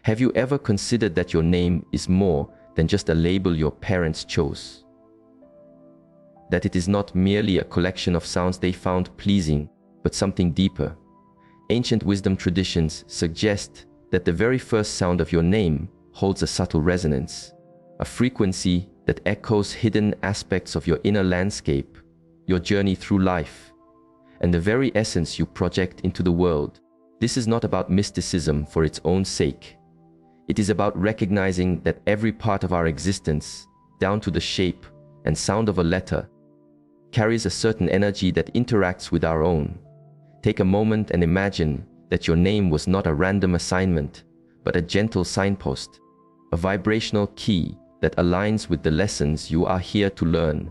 Have you ever considered that your name is more than just a label your parents chose? That it is not merely a collection of sounds they found pleasing, but something deeper. Ancient wisdom traditions suggest that the very first sound of your name holds a subtle resonance, a frequency that echoes hidden aspects of your inner landscape, your journey through life, and the very essence you project into the world. This is not about mysticism for its own sake. It is about recognizing that every part of our existence, down to the shape and sound of a letter, carries a certain energy that interacts with our own. Take a moment and imagine that your name was not a random assignment, but a gentle signpost, a vibrational key that aligns with the lessons you are here to learn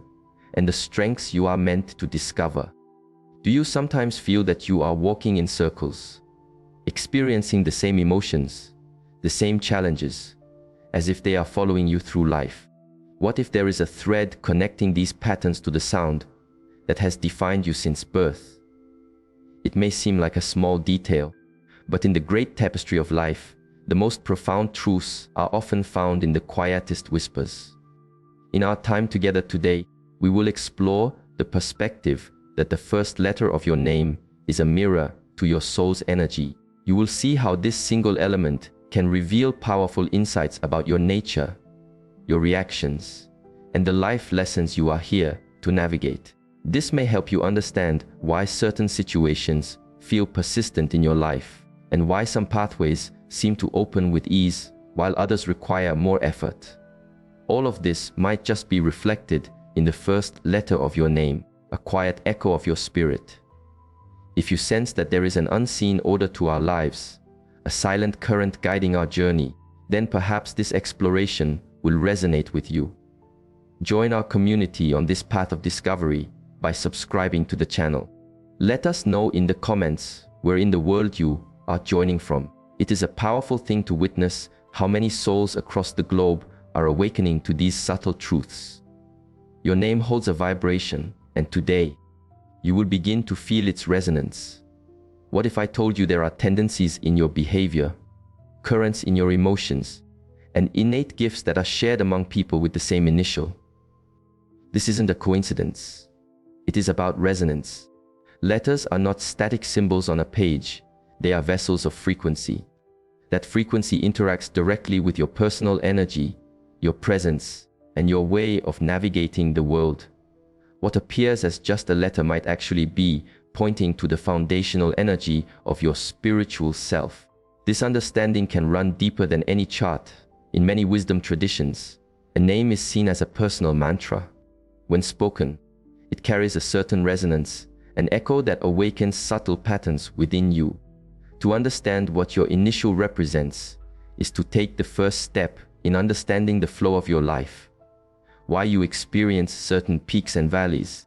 and the strengths you are meant to discover. Do you sometimes feel that you are walking in circles, experiencing the same emotions, the same challenges, as if they are following you through life? What if there is a thread connecting these patterns to the sound that has defined you since birth? It may seem like a small detail, but in the great tapestry of life, the most profound truths are often found in the quietest whispers. In our time together today, we will explore the perspective that the first letter of your name is a mirror to your soul's energy. You will see how this single element can reveal powerful insights about your nature, your reactions, and the life lessons you are here to navigate. This may help you understand why certain situations feel persistent in your life, and why some pathways seem to open with ease while others require more effort. All of this might just be reflected in the first letter of your name, a quiet echo of your spirit. If you sense that there is an unseen order to our lives, a silent current guiding our journey, then perhaps this exploration will resonate with you. Join our community on this path of discovery by subscribing to the channel. Let us know in the comments where in the world you are joining from. It is a powerful thing to witness how many souls across the globe are awakening to these subtle truths. Your name holds a vibration, and today, you will begin to feel its resonance. What if I told you there are tendencies in your behavior, currents in your emotions, and innate gifts that are shared among people with the same initial? This isn't a coincidence. It is about resonance. Letters are not static symbols on a page. They are vessels of frequency. That frequency interacts directly with your personal energy, your presence, and your way of navigating the world. What appears as just a letter might actually be pointing to the foundational energy of your spiritual self. This understanding can run deeper than any chart. In many wisdom traditions, a name is seen as a personal mantra. When spoken, it carries a certain resonance, an echo that awakens subtle patterns within you. To understand what your initial represents is to take the first step in understanding the flow of your life. Why you experience certain peaks and valleys,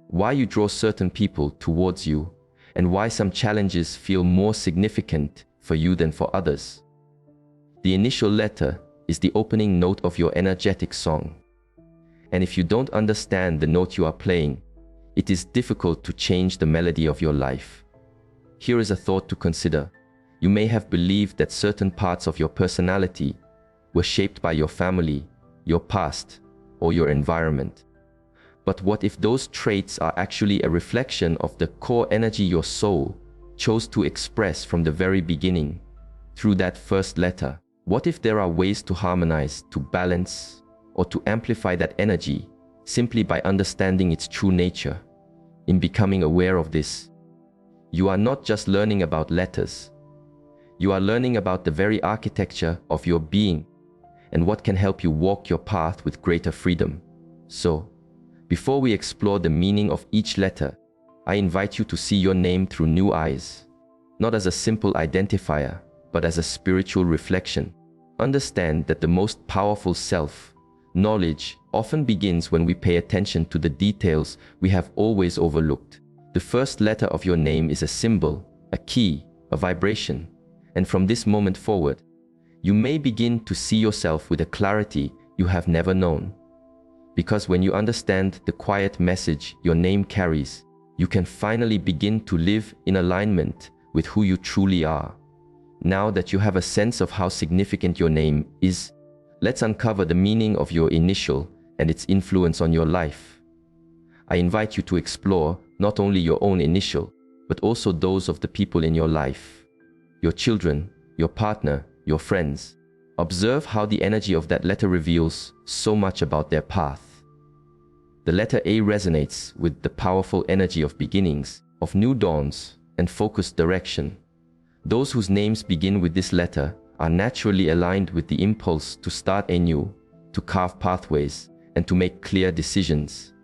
why you draw certain people towards you, and why some challenges feel more significant for you than for others. The initial letter is the opening note of your energetic song. And if you don't understand the note you are playing, it is difficult to change the melody of your life. Here is a thought to consider. You may have believed that certain parts of your personality were shaped by your family, your past, or your environment. But what if those traits are actually a reflection of the core energy your soul chose to express from the very beginning, through that first letter? What if there are ways to harmonize, to balance, or to amplify that energy simply by understanding its true nature? In becoming aware of this, you are not just learning about letters. You are learning about the very architecture of your being and what can help you walk your path with greater freedom. So, before we explore the meaning of each letter, I invite you to see your name through new eyes, not as a simple identifier, but as a spiritual reflection. Understand that the most powerful self-knowledge often begins when we pay attention to the details we have always overlooked. The first letter of your name is a symbol, a key, a vibration, and from this moment forward, you may begin to see yourself with a clarity you have never known. Because when you understand the quiet message your name carries, you can finally begin to live in alignment with who you truly are. Now that you have a sense of how significant your name is, let's uncover the meaning of your initial and its influence on your life. I invite you to explore not only your own initial, but also those of the people in your life, your children, your partner, your friends. Observe how the energy of that letter reveals so much about their path. The letter A resonates with the powerful energy of beginnings, of new dawns, and focused direction. Those whose names begin with this letter are naturally aligned with the impulse to start anew, to carve pathways, and to make clear decisions.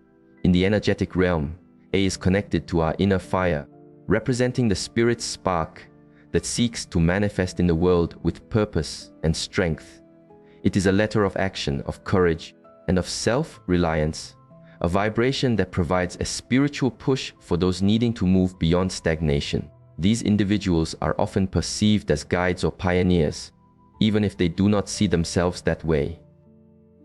In the energetic realm, A is connected to our inner fire, representing the spirit's spark that seeks to manifest in the world with purpose and strength. It is a letter of action, of courage, and of self-reliance, a vibration that provides a spiritual push for those needing to move beyond stagnation. These individuals are often perceived as guides or pioneers, even if they do not see themselves that way.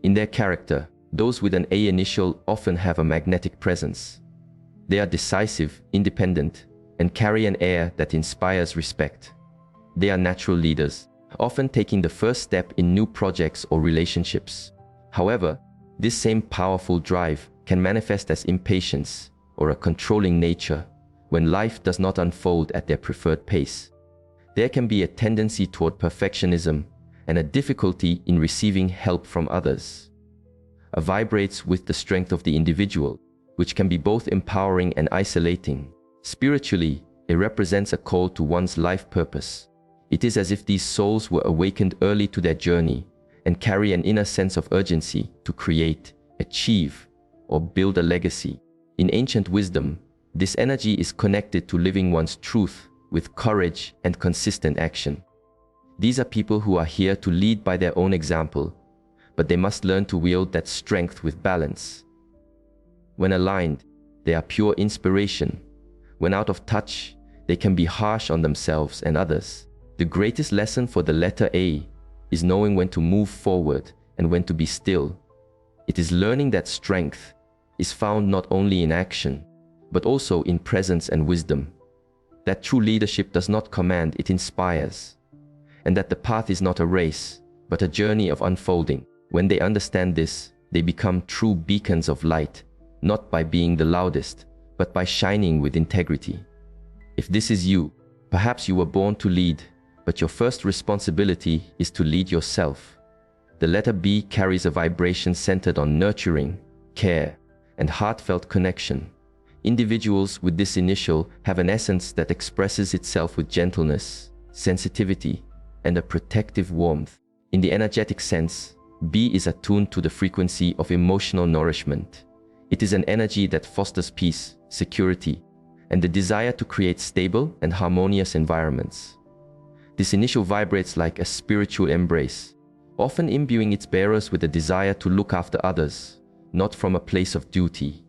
In their character, those with an A initial often have a magnetic presence. They are decisive, independent, and carry an air that inspires respect. They are natural leaders, often taking the first step in new projects or relationships. However, this same powerful drive can manifest as impatience or a controlling nature when life does not unfold at their preferred pace. There can be a tendency toward perfectionism and a difficulty in receiving help from others. A vibrates with the strength of the individual, which can be both empowering and isolating. Spiritually, it represents a call to one's life purpose. It is as if these souls were awakened early to their journey and carry an inner sense of urgency to create, achieve, or build a legacy. In ancient wisdom, this energy is connected to living one's truth with courage and consistent action. These are people who are here to lead by their own example, but they must learn to wield that strength with balance. When aligned, they are pure inspiration. When out of touch, they can be harsh on themselves and others. The greatest lesson for the letter A is knowing when to move forward and when to be still. It is learning that strength is found not only in action, but also in presence and wisdom. That true leadership does not command, it inspires. And that the path is not a race, but a journey of unfolding. When they understand this, they become true beacons of light, not by being the loudest, but by shining with integrity. If this is you, perhaps you were born to lead, but your first responsibility is to lead yourself. The letter B carries a vibration centered on nurturing, care, and heartfelt connection. Individuals with this initial have an essence that expresses itself with gentleness, sensitivity, and a protective warmth. In the energetic sense, B is attuned to the frequency of emotional nourishment. It is an energy that fosters peace, security, and the desire to create stable and harmonious environments. This initial vibrates like a spiritual embrace, often imbuing its bearers with a desire to look after others, not from a place of duty,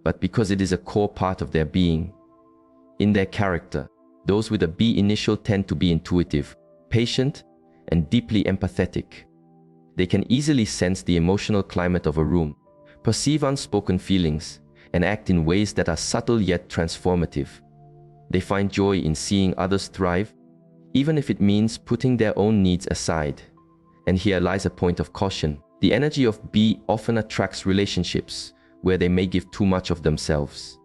but because it is a core part of their being. In their character, those with a B initial tend to be intuitive, patient, and deeply empathetic. They can easily sense the emotional climate of a room, perceive unspoken feelings, and act in ways that are subtle yet transformative. They find joy in seeing others thrive, even if it means putting their own needs aside. And here lies a point of caution. The energy of B often attracts relationships where they may give too much of themselves.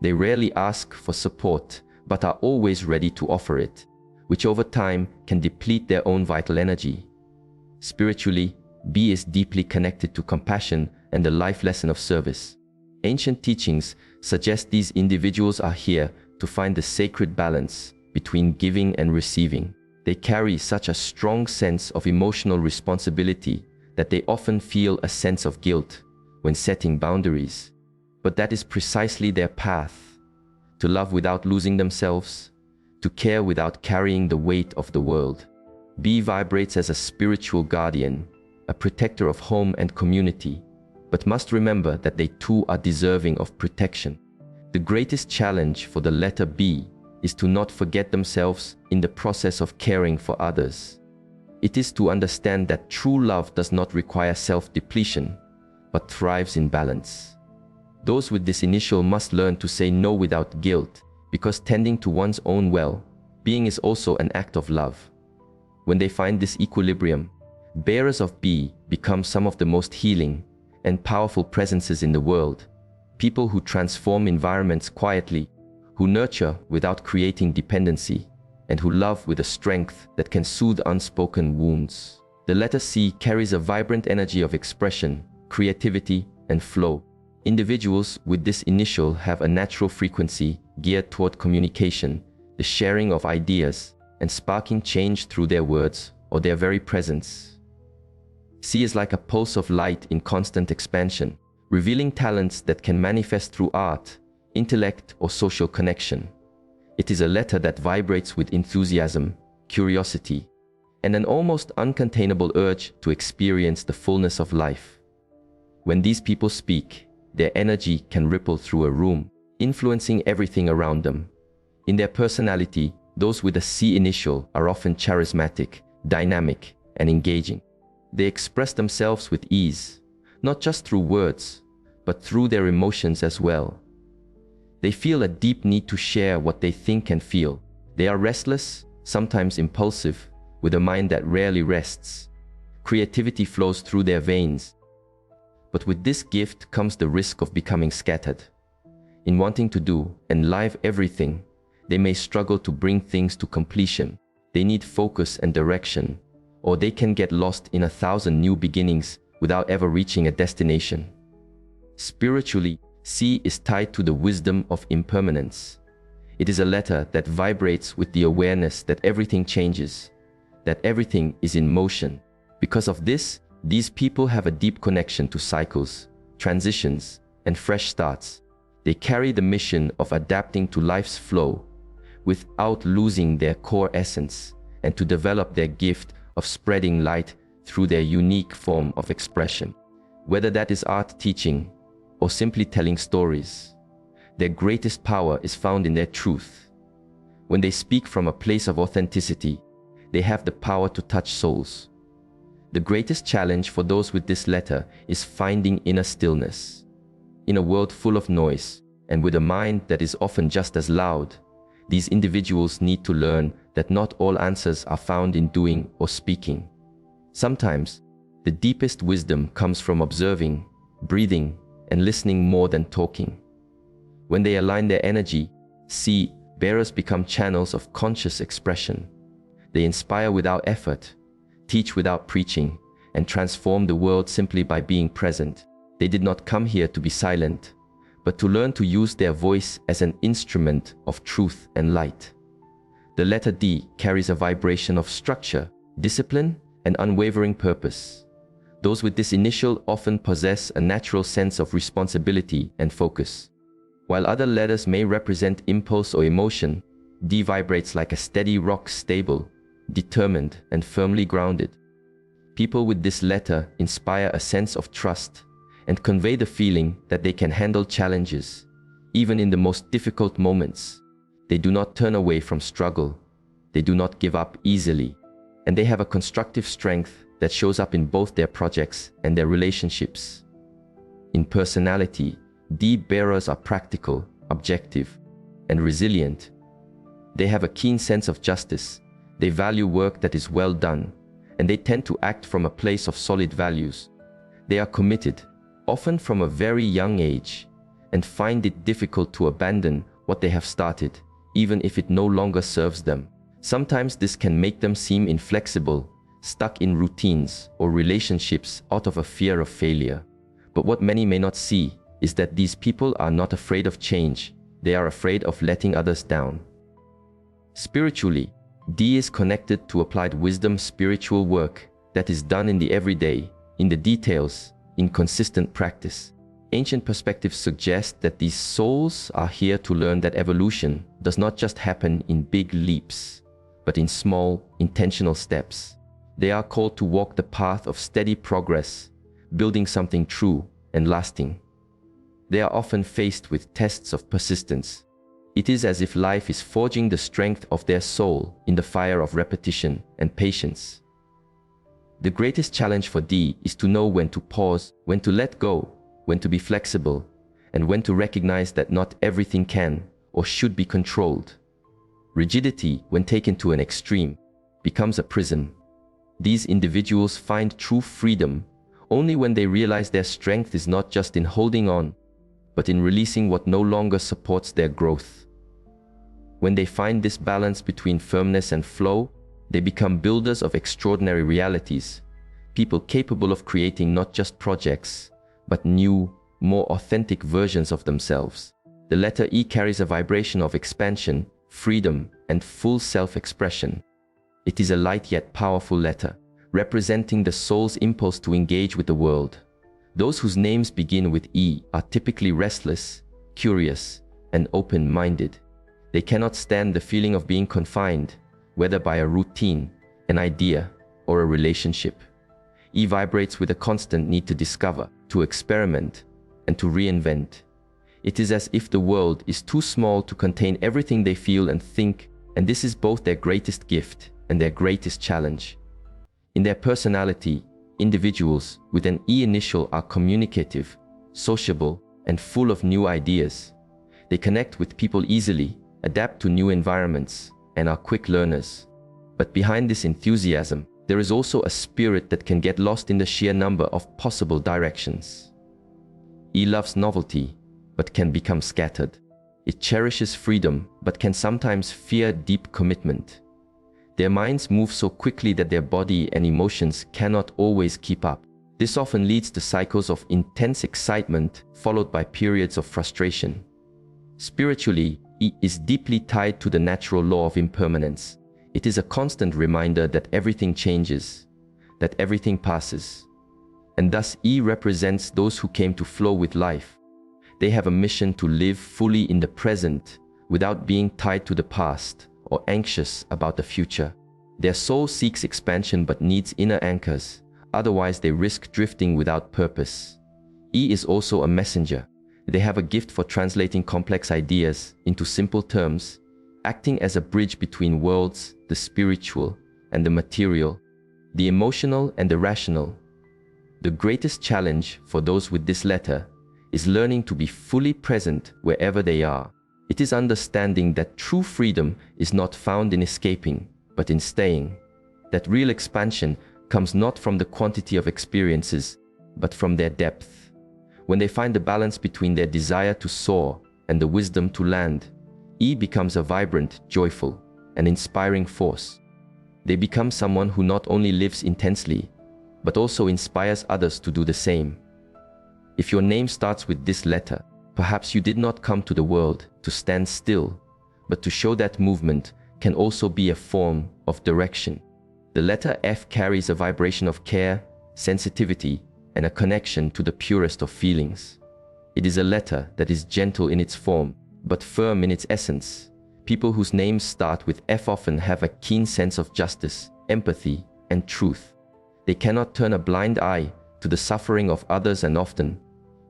They rarely ask for support, but are always ready to offer it, which over time can deplete their own vital energy. Spiritually, B is deeply connected to compassion and the life lesson of service. Ancient teachings suggest these individuals are here to find the sacred balance between giving and receiving. They carry such a strong sense of emotional responsibility that they often feel a sense of guilt when setting boundaries. But that is precisely their path: to love without losing themselves, to care without carrying the weight of the world. B vibrates as a spiritual guardian, a protector of home and community, but must remember that they too are deserving of protection. The greatest challenge for the letter B is to not forget themselves in the process of caring for others. It is to understand that true love does not require self-depletion, but thrives in balance. Those with this initial must learn to say no without guilt, because tending to one's own well being is also an act of love. When they find this equilibrium, bearers of B become some of the most healing and powerful presences in the world. People who transform environments quietly, who nurture without creating dependency, and who love with a strength that can soothe unspoken wounds. The letter C carries a vibrant energy of expression, creativity, and flow. Individuals with this initial have a natural frequency geared toward communication, the sharing of ideas, and sparking change through their words or their very presence. C is like a pulse of light in constant expansion, revealing talents that can manifest through art, intellect, or social connection. It is a letter that vibrates with enthusiasm, curiosity, and an almost uncontainable urge to experience the fullness of life. When these people speak, their energy can ripple through a room, influencing everything around them. In their personality, those with a C initial are often charismatic, dynamic, and engaging. They express themselves with ease, not just through words, but through their emotions as well. They feel a deep need to share what they think and feel. They are restless, sometimes impulsive, with a mind that rarely rests. Creativity flows through their veins. But with this gift comes the risk of becoming scattered. In wanting to do and live everything, they may struggle to bring things to completion. They need focus and direction, or they can get lost in 1,000 new beginnings without ever reaching a destination. Spiritually, C is tied to the wisdom of impermanence. It is a letter that vibrates with the awareness that everything changes, that everything is in motion. Because of this, these people have a deep connection to cycles, transitions, and fresh starts. They carry the mission of adapting to life's flow without losing their core essence, and to develop their gift of spreading light through their unique form of expression. Whether that is art, teaching, or simply telling stories, their greatest power is found in their truth. When they speak from a place of authenticity, they have the power to touch souls. The greatest challenge for those with this letter is finding inner stillness. In a world full of noise, and with a mind that is often just as loud, these individuals need to learn that not all answers are found in doing or speaking. Sometimes, the deepest wisdom comes from observing, breathing, and listening more than talking. When they align their energy, C bearers become channels of conscious expression. They inspire without effort, teach without preaching, and transform the world simply by being present. They did not come here to be silent, but to learn to use their voice as an instrument of truth and light. The letter D carries a vibration of structure, discipline, and unwavering purpose. Those with this initial often possess a natural sense of responsibility and focus. While other letters may represent impulse or emotion, D vibrates like a steady rock, stable, determined, and firmly grounded. People with this letter inspire a sense of trust and convey the feeling that they can handle challenges, even in the most difficult moments. They do not turn away from struggle. They do not give up easily. And they have a constructive strength that shows up in both their projects and their relationships. In personality, D bearers are practical, objective, and resilient. They have a keen sense of justice. They value work that is well done, and they tend to act from a place of solid values. They are committed, often from a very young age, and find it difficult to abandon what they have started, even if it no longer serves them. Sometimes this can make them seem inflexible, stuck in routines or relationships out of a fear of failure. But what many may not see is that these people are not afraid of change. They are afraid of letting others down. Spiritually, D is connected to applied wisdom, spiritual work that is done in the everyday, in the details, in consistent practice. Ancient perspectives suggest that these souls are here to learn that evolution does not just happen in big leaps, but in small, intentional steps. They are called to walk the path of steady progress, building something true and lasting. They are often faced with tests of persistence. It is as if life is forging the strength of their soul in the fire of repetition and patience. The greatest challenge for D is to know when to pause, when to let go, when to be flexible, and when to recognize that not everything can or should be controlled. Rigidity, when taken to an extreme, becomes a prison. These individuals find true freedom only when they realize their strength is not just in holding on, but in releasing what no longer supports their growth. When they find this balance between firmness and flow, they become builders of extraordinary realities, people capable of creating not just projects, but new, more authentic versions of themselves. The letter E carries a vibration of expansion, freedom, and full self-expression. It is a light yet powerful letter, representing the soul's impulse to engage with the world. Those whose names begin with E are typically restless, curious, and open-minded. They cannot stand the feeling of being confined, whether by a routine, an idea, or a relationship. E vibrates with a constant need to discover, to experiment, and to reinvent. It is as if the world is too small to contain everything they feel and think, and this is both their greatest gift and their greatest challenge. In their personality, individuals with an E initial are communicative, sociable, and full of new ideas. They connect with people easily, adapt to new environments, and are quick learners. But behind this enthusiasm, there is also a spirit that can get lost in the sheer number of possible directions. E loves novelty, but can become scattered. It cherishes freedom, but can sometimes fear deep commitment. Their minds move so quickly that their body and emotions cannot always keep up. This often leads to cycles of intense excitement followed by periods of frustration. Spiritually, E is deeply tied to the natural law of impermanence. It is a constant reminder that everything changes, that everything passes. And thus E represents those who came to flow with life. They have a mission to live fully in the present without being tied to the past or anxious about the future. Their soul seeks expansion but needs inner anchors, otherwise they risk drifting without purpose. E is also a messenger. They have a gift for translating complex ideas into simple terms, acting as a bridge between worlds, the spiritual and the material, the emotional and the rational. The greatest challenge for those with this letter is learning to be fully present wherever they are. It is understanding that true freedom is not found in escaping, but in staying. That real expansion comes not from the quantity of experiences, but from their depth. When they find the balance between their desire to soar and the wisdom to land, E becomes a vibrant, joyful, and inspiring force. They become someone who not only lives intensely, but also inspires others to do the same. If your name starts with this letter, perhaps you did not come to the world to stand still, but to show that movement can also be a form of direction. The letter F carries a vibration of care, sensitivity, and a connection to the purest of feelings. It is a letter that is gentle in its form, but firm in its essence. People whose names start with F often have a keen sense of justice, empathy, and truth. They cannot turn a blind eye to the suffering of others, and often,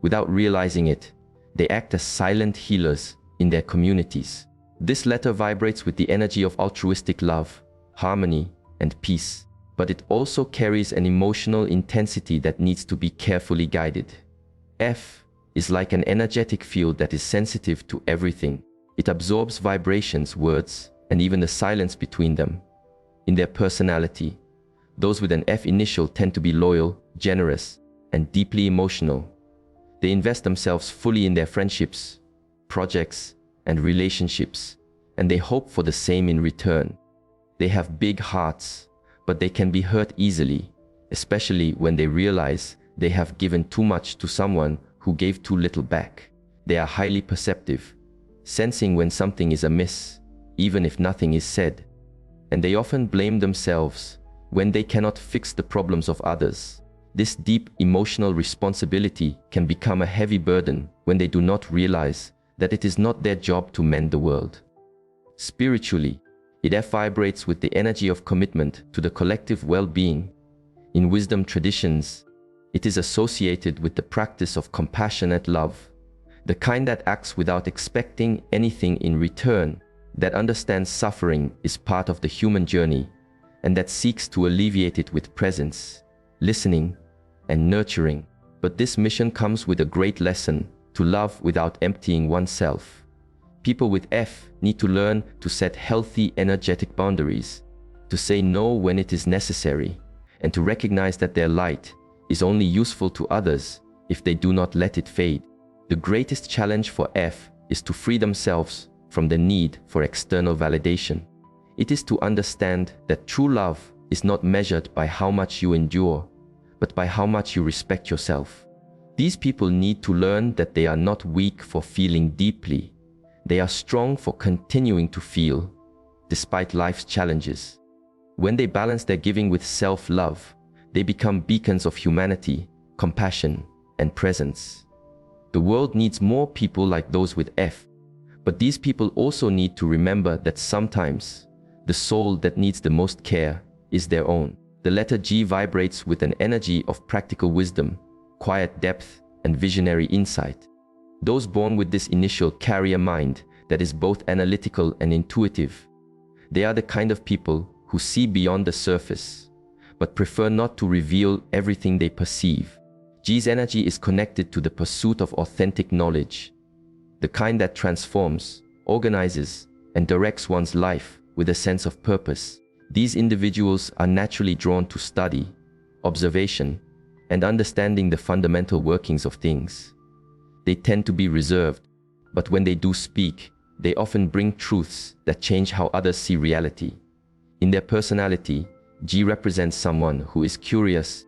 without realizing it, they act as silent healers in their communities. This letter vibrates with the energy of altruistic love, harmony, and peace, but it also carries an emotional intensity that needs to be carefully guided. F is like an energetic field that is sensitive to everything. It absorbs vibrations, words, and even the silence between them. In their personality, those with an F initial tend to be loyal, generous, and deeply emotional. They invest themselves fully in their friendships, projects, and relationships, and they hope for the same in return. They have big hearts, but they can be hurt easily, especially when they realize they have given too much to someone who gave too little back. They are highly perceptive, sensing when something is amiss, even if nothing is said. And they often blame themselves when they cannot fix the problems of others. This deep emotional responsibility can become a heavy burden when they do not realize that it is not their job to mend the world. Spiritually, it vibrates with the energy of commitment to the collective well-being. In wisdom traditions, it is associated with the practice of compassionate love, the kind that acts without expecting anything in return, that understands suffering is part of the human journey, and that seeks to alleviate it with presence, listening, and nurturing. But this mission comes with a great lesson: to love without emptying oneself. People with F need to learn to set healthy, energetic boundaries, to say no when it is necessary, and to recognize that their light is only useful to others if they do not let it fade. The greatest challenge for F is to free themselves from the need for external validation. It is to understand that true love is not measured by how much you endure, but by how much you respect yourself. These people need to learn that they are not weak for feeling deeply. They are strong for continuing to feel, despite life's challenges. When they balance their giving with self-love, they become beacons of humanity, compassion, and presence. The world needs more people like those with F, but these people also need to remember that sometimes the soul that needs the most care is their own. The letter G vibrates with an energy of practical wisdom, quiet depth, and visionary insight. Those born with this initial carry a mind that is both analytical and intuitive. They are the kind of people who see beyond the surface, but prefer not to reveal everything they perceive. G's energy is connected to the pursuit of authentic knowledge, the kind that transforms, organizes, and directs one's life with a sense of purpose. These individuals are naturally drawn to study, observation, and understanding the fundamental workings of things. They tend to be reserved, but when they do speak, they often bring truths that change how others see reality. In their personality, G represents someone who is curious,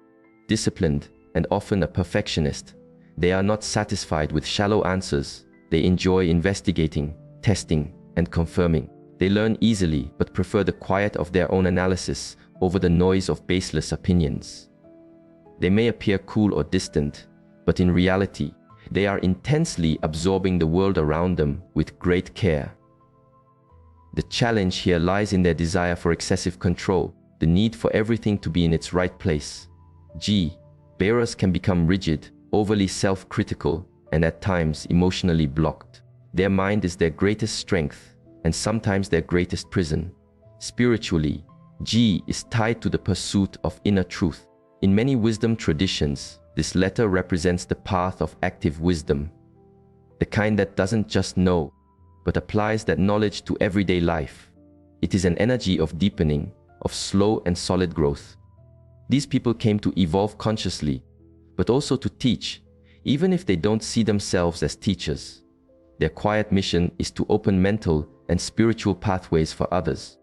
disciplined, and often a perfectionist. They are not satisfied with shallow answers. They enjoy investigating, testing, and confirming. They learn easily but prefer the quiet of their own analysis over the noise of baseless opinions. They may appear cool or distant, but in reality, they are intensely absorbing the world around them with great care. The challenge here lies in their desire for excessive control, the need for everything to be in its right place. G bearers can become rigid, overly self-critical, and at times emotionally blocked. Their mind is their greatest strength, and sometimes their greatest prison. Spiritually, G is tied to the pursuit of inner truth. In many wisdom traditions, this letter represents the path of active wisdom, the kind that doesn't just know, but applies that knowledge to everyday life. It is an energy of deepening, of slow and solid growth. These people came to evolve consciously, but also to teach, even if they don't see themselves as teachers. Their quiet mission is to open mental and spiritual pathways for others.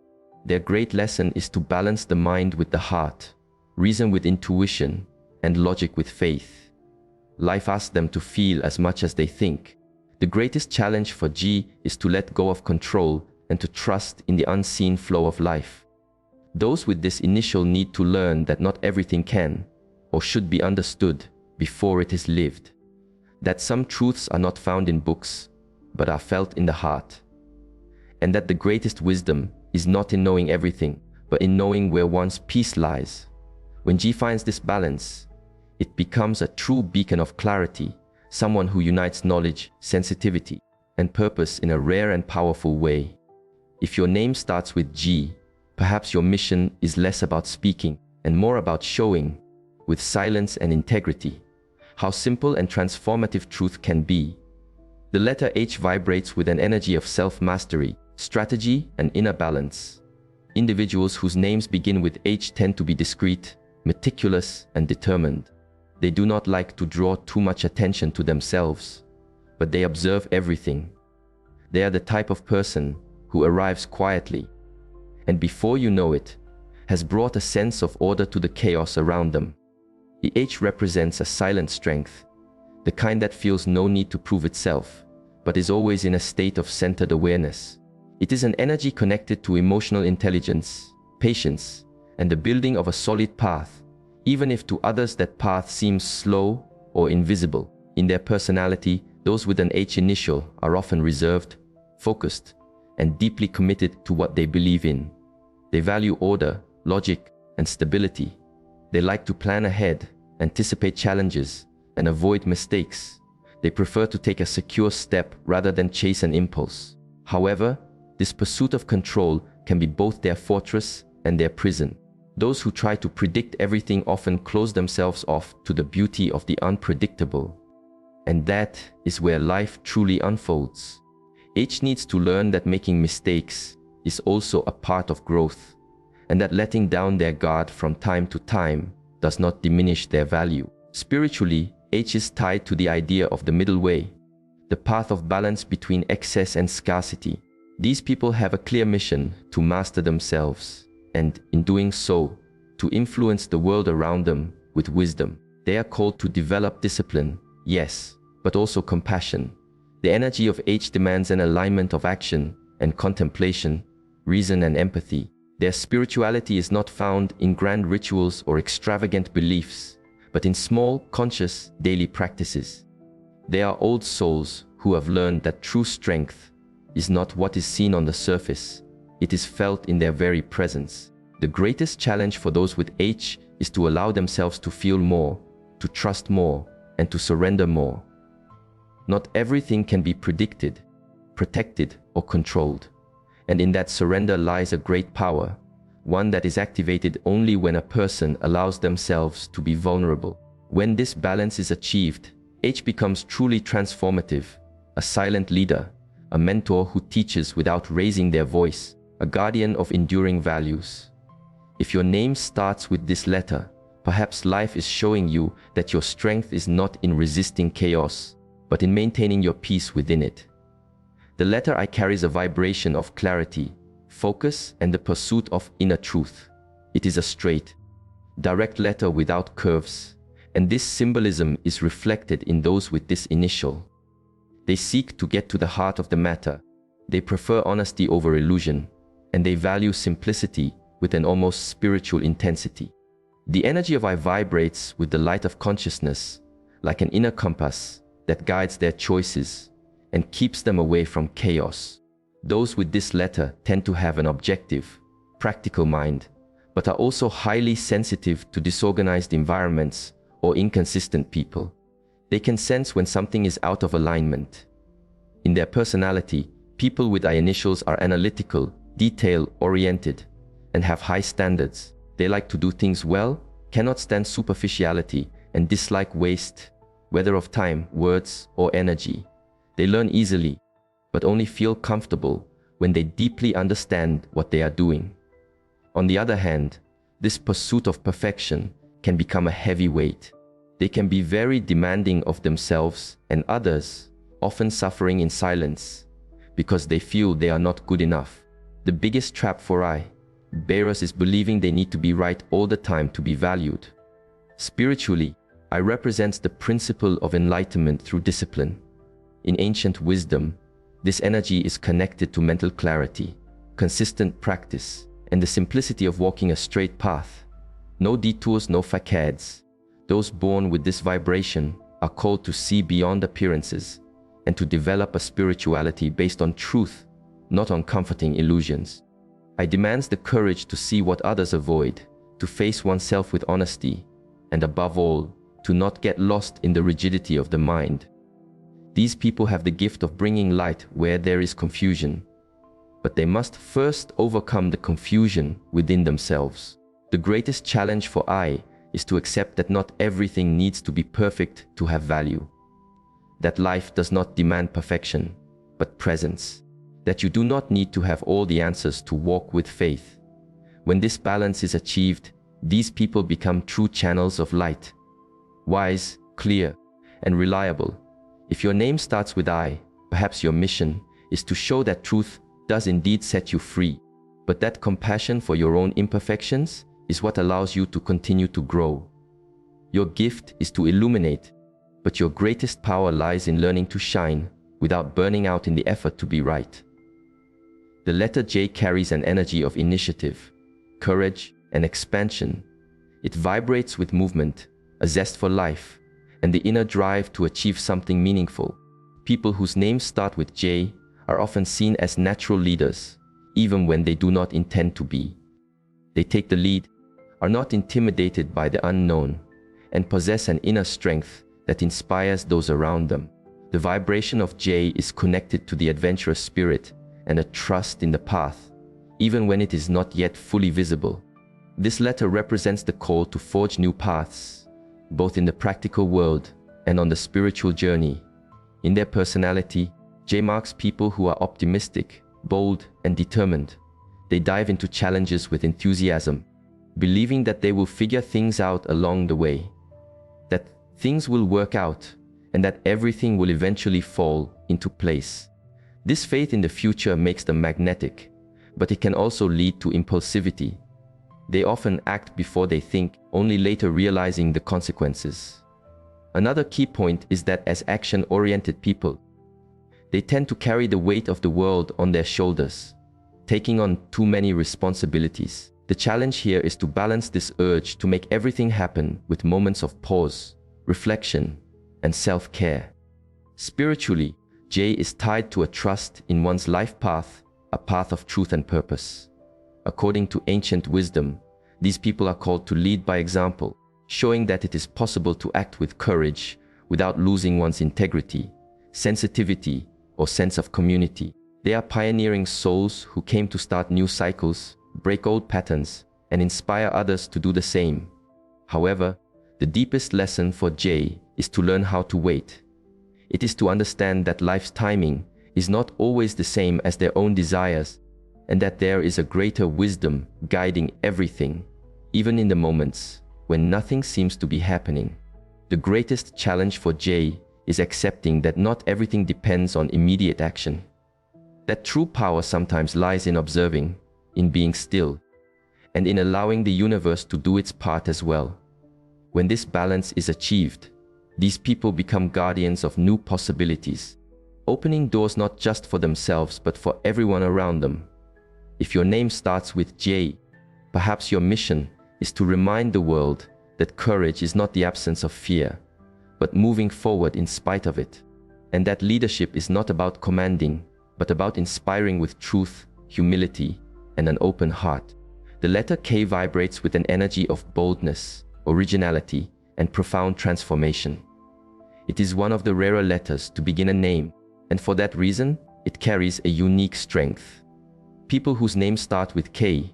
Their great lesson is to balance the mind with the heart, reason with intuition, and logic with faith. Life asks them to feel as much as they think. The greatest challenge for G is to let go of control and to trust in the unseen flow of life. Those with this initial need to learn that not everything can or should be understood before it is lived. That some truths are not found in books, but are felt in the heart. And that the greatest wisdom is not in knowing everything, but in knowing where one's peace lies. When G finds this balance, it becomes a true beacon of clarity, someone who unites knowledge, sensitivity, and purpose in a rare and powerful way. If your name starts with G, perhaps your mission is less about speaking and more about showing, with silence and integrity, how simple and transformative truth can be. The letter H vibrates with an energy of self-mastery, strategy, and inner balance. Individuals whose names begin with H tend to be discreet, meticulous, and determined. They do not like to draw too much attention to themselves, but they observe everything. They are the type of person who arrives quietly, and before you know it, has brought a sense of order to the chaos around them. The H represents a silent strength, the kind that feels no need to prove itself, but is always in a state of centered awareness. It is an energy connected to emotional intelligence, patience, and the building of a solid path, even if to others that path seems slow or invisible. In their personality, those with an H initial are often reserved, focused, and deeply committed to what they believe in. They value order, logic, and stability. They like to plan ahead, anticipate challenges, and avoid mistakes. They prefer to take a secure step rather than chase an impulse. However, this pursuit of control can be both their fortress and their prison. Those who try to predict everything often close themselves off to the beauty of the unpredictable. And that is where life truly unfolds. H needs to learn that making mistakes is also a part of growth, and that letting down their guard from time to time does not diminish their value. Spiritually, H is tied to the idea of the middle way, the path of balance between excess and scarcity. These people have a clear mission to master themselves, and in doing so, to influence the world around them with wisdom. They are called to develop discipline, yes, but also compassion. The energy of H demands an alignment of action and contemplation, reason and empathy. Their spirituality is not found in grand rituals or extravagant beliefs, but in small, conscious, daily practices. They are old souls who have learned that true strength is not what is seen on the surface, it is felt in their very presence. The greatest challenge for those with H is to allow themselves to feel more, to trust more, and to surrender more. Not everything can be predicted, protected, or controlled. And in that surrender lies a great power, one that is activated only when a person allows themselves to be vulnerable. When this balance is achieved, H becomes truly transformative, a silent leader, a mentor who teaches without raising their voice, a guardian of enduring values. If your name starts with this letter, perhaps life is showing you that your strength is not in resisting chaos, but in maintaining your peace within it. The letter I carries a vibration of clarity, focus, and the pursuit of inner truth. It is a straight, direct letter without curves, and this symbolism is reflected in those with this initial. They seek to get to the heart of the matter. They prefer honesty over illusion, and they value simplicity with an almost spiritual intensity. The energy of I vibrates with the light of consciousness, like an inner compass that guides their choices and keeps them away from chaos. Those with this letter tend to have an objective, practical mind, but are also highly sensitive to disorganized environments or inconsistent people. They can sense when something is out of alignment. In their personality, people with I initials are analytical, detail-oriented, and have high standards. They like to do things well, cannot stand superficiality, and dislike waste, whether of time, words, or energy. They learn easily, but only feel comfortable when they deeply understand what they are doing. On the other hand, this pursuit of perfection can become a heavy weight. They can be very demanding of themselves and others, often suffering in silence because they feel they are not good enough. The biggest trap for I bearers is believing they need to be right all the time to be valued. Spiritually, I represents the principle of enlightenment through discipline. In ancient wisdom, this energy is connected to mental clarity, consistent practice, and the simplicity of walking a straight path. No detours, no facades. Those born with this vibration are called to see beyond appearances and to develop a spirituality based on truth, not on comforting illusions. I demands the courage to see what others avoid, to face oneself with honesty, and above all, to not get lost in the rigidity of the mind. These people have the gift of bringing light where there is confusion, but they must first overcome the confusion within themselves. The greatest challenge for I is to accept that not everything needs to be perfect to have value. That life does not demand perfection, but presence. That you do not need to have all the answers to walk with faith. When this balance is achieved, these people become true channels of light. Wise, clear, and reliable. If your name starts with I, perhaps your mission is to show that truth does indeed set you free, but that compassion for your own imperfections is what allows you to continue to grow. Your gift is to illuminate, but your greatest power lies in learning to shine without burning out in the effort to be right. The letter J carries an energy of initiative, courage, and expansion. It vibrates with movement, a zest for life, and the inner drive to achieve something meaningful. People whose names start with J are often seen as natural leaders, even when they do not intend to be. They take the lead, are not intimidated by the unknown, and possess an inner strength that inspires those around them. The vibration of J is connected to the adventurous spirit and a trust in the path, even when it is not yet fully visible. This letter represents the call to forge new paths, both in the practical world and on the spiritual journey. In their personality, J marks people who are optimistic, bold, and determined. They dive into challenges with enthusiasm, believing that they will figure things out along the way, that things will work out, and that everything will eventually fall into place. This faith in the future makes them magnetic, but it can also lead to impulsivity. They often act before they think, only later realizing the consequences. Another key point is that as action-oriented people, they tend to carry the weight of the world on their shoulders, taking on too many responsibilities. The challenge here is to balance this urge to make everything happen with moments of pause, reflection, and self-care. Spiritually, J is tied to a trust in one's life path, a path of truth and purpose. According to ancient wisdom, these people are called to lead by example, showing that it is possible to act with courage without losing one's integrity, sensitivity, or sense of community. They are pioneering souls who came to start new cycles, break old patterns, and inspire others to do the same. However, the deepest lesson for J is to learn how to wait. It is to understand that life's timing is not always the same as their own desires, and that there is a greater wisdom guiding everything, even in the moments when nothing seems to be happening. The greatest challenge for J is accepting that not everything depends on immediate action. That true power sometimes lies in observing, in being still, and in allowing the universe to do its part as well. When this balance is achieved, these people become guardians of new possibilities, opening doors not just for themselves but for everyone around them. If your name starts with J, perhaps your mission is to remind the world that courage is not the absence of fear, but moving forward in spite of it, and that leadership is not about commanding, but about inspiring with truth, humility, and an open heart. The letter K vibrates with an energy of boldness, originality, and profound transformation. It is one of the rarer letters to begin a name, and for that reason, it carries a unique strength. People whose names start with K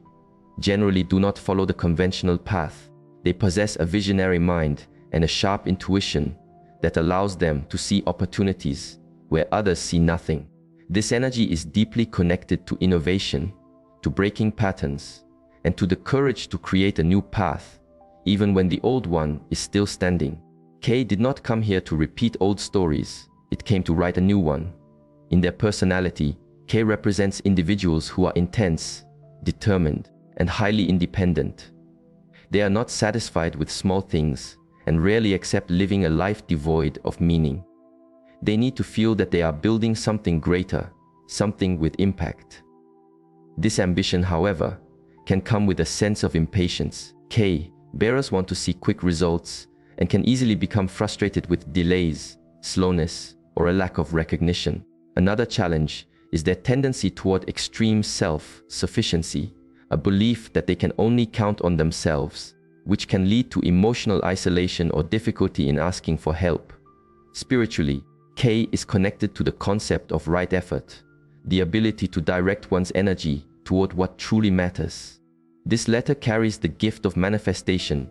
generally do not follow the conventional path. They possess a visionary mind and a sharp intuition that allows them to see opportunities where others see nothing. This energy is deeply connected to innovation, to breaking patterns, and to the courage to create a new path, even when the old one is still standing. K did not come here to repeat old stories, it came to write a new one. In their personality, K represents individuals who are intense, determined, and highly independent. They are not satisfied with small things and rarely accept living a life devoid of meaning. They need to feel that they are building something greater, something with impact. This ambition, however, can come with a sense of impatience. K bearers want to see quick results and can easily become frustrated with delays, slowness, or a lack of recognition. Another challenge is their tendency toward extreme self-sufficiency, a belief that they can only count on themselves, which can lead to emotional isolation or difficulty in asking for help. Spiritually, K is connected to the concept of right effort, the ability to direct one's energy toward what truly matters. This letter carries the gift of manifestation,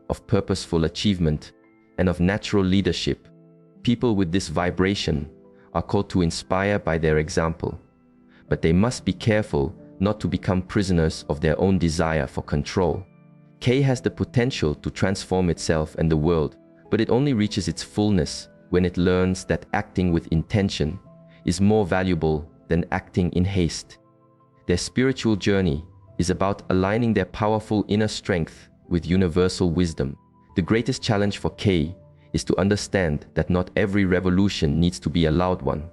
of purposeful achievement, and of natural leadership. People with this vibration are called to inspire by their example, but they must be careful not to become prisoners of their own desire for control. K has the potential to transform itself and the world, but it only reaches its fullness when it learns that acting with intention is more valuable than acting in haste. Their spiritual journey is about aligning their powerful inner strength with universal wisdom. The greatest challenge for K is to understand that not every revolution needs to be a loud one.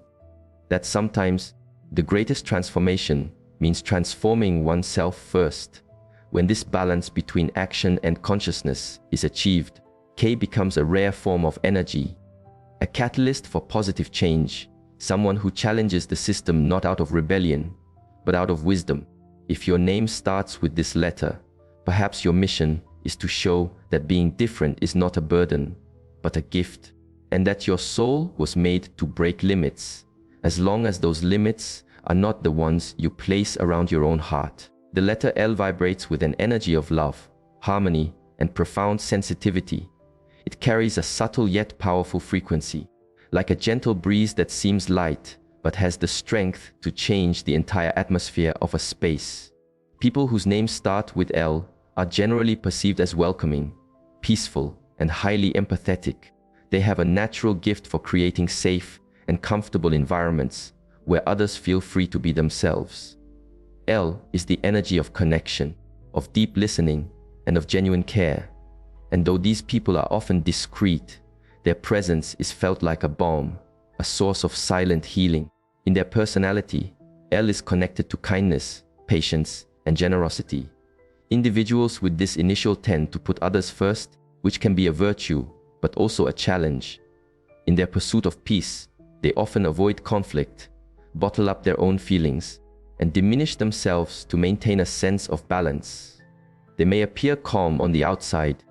That sometimes the greatest transformation means transforming oneself first. When this balance between action and consciousness is achieved, K becomes a rare form of energy, a catalyst for positive change, someone who challenges the system not out of rebellion, but out of wisdom. If your name starts with this letter, perhaps your mission is to show that being different is not a burden, but a gift, and that your soul was made to break limits, as long as those limits are not the ones you place around your own heart. The letter L vibrates with an energy of love, harmony, and profound sensitivity. It carries a subtle yet powerful frequency, like a gentle breeze that seems light, but has the strength to change the entire atmosphere of a space. People whose names start with L are generally perceived as welcoming, peaceful, and highly empathetic. They have a natural gift for creating safe and comfortable environments where others feel free to be themselves. L is the energy of connection, of deep listening, and of genuine care. And though these people are often discreet, their presence is felt like a balm, a source of silent healing. In their personality, L is connected to kindness, patience, and generosity. Individuals with this initial tend to put others first, which can be a virtue, but also a challenge. In their pursuit of peace, they often avoid conflict, bottle up their own feelings, and diminish themselves to maintain a sense of balance. They may appear calm on the outside,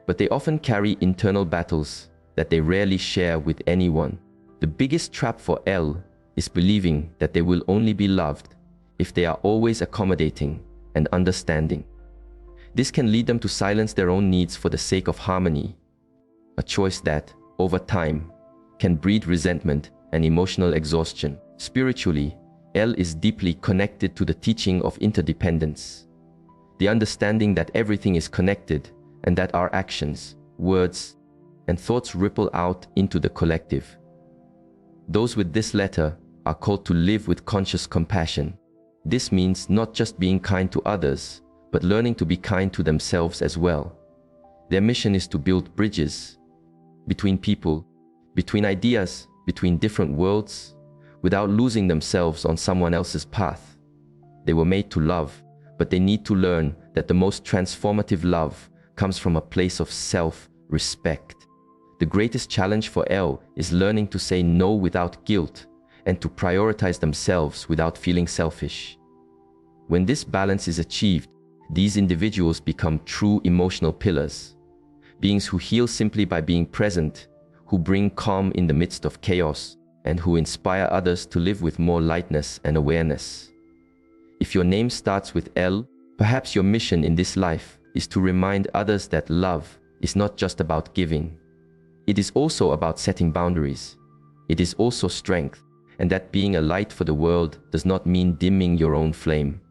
but they often carry internal battles that they rarely share with anyone. The biggest trap for L is believing that they will only be loved if they are always accommodating and understanding. This can lead them to silence their own needs for the sake of harmony, a choice that, over time, can breed resentment and emotional exhaustion. Spiritually, L is deeply connected to the teaching of interdependence, the understanding that everything is connected and that our actions, words, and thoughts ripple out into the collective. Those with this letter are called to live with conscious compassion. This means not just being kind to others, but learning to be kind to themselves as well. Their mission is to build bridges between people, between ideas, between different worlds, without losing themselves on someone else's path. They were made to love, but they need to learn that the most transformative love comes from a place of self-respect. The greatest challenge for L is learning to say no without guilt and to prioritize themselves without feeling selfish. When this balance is achieved, these individuals become true emotional pillars, beings who heal simply by being present, who bring calm in the midst of chaos, and who inspire others to live with more lightness and awareness. If your name starts with L, perhaps your mission in this life is to remind others that love is not just about giving. It is also about setting boundaries. It is also strength, and that being a light for the world does not mean dimming your own flame,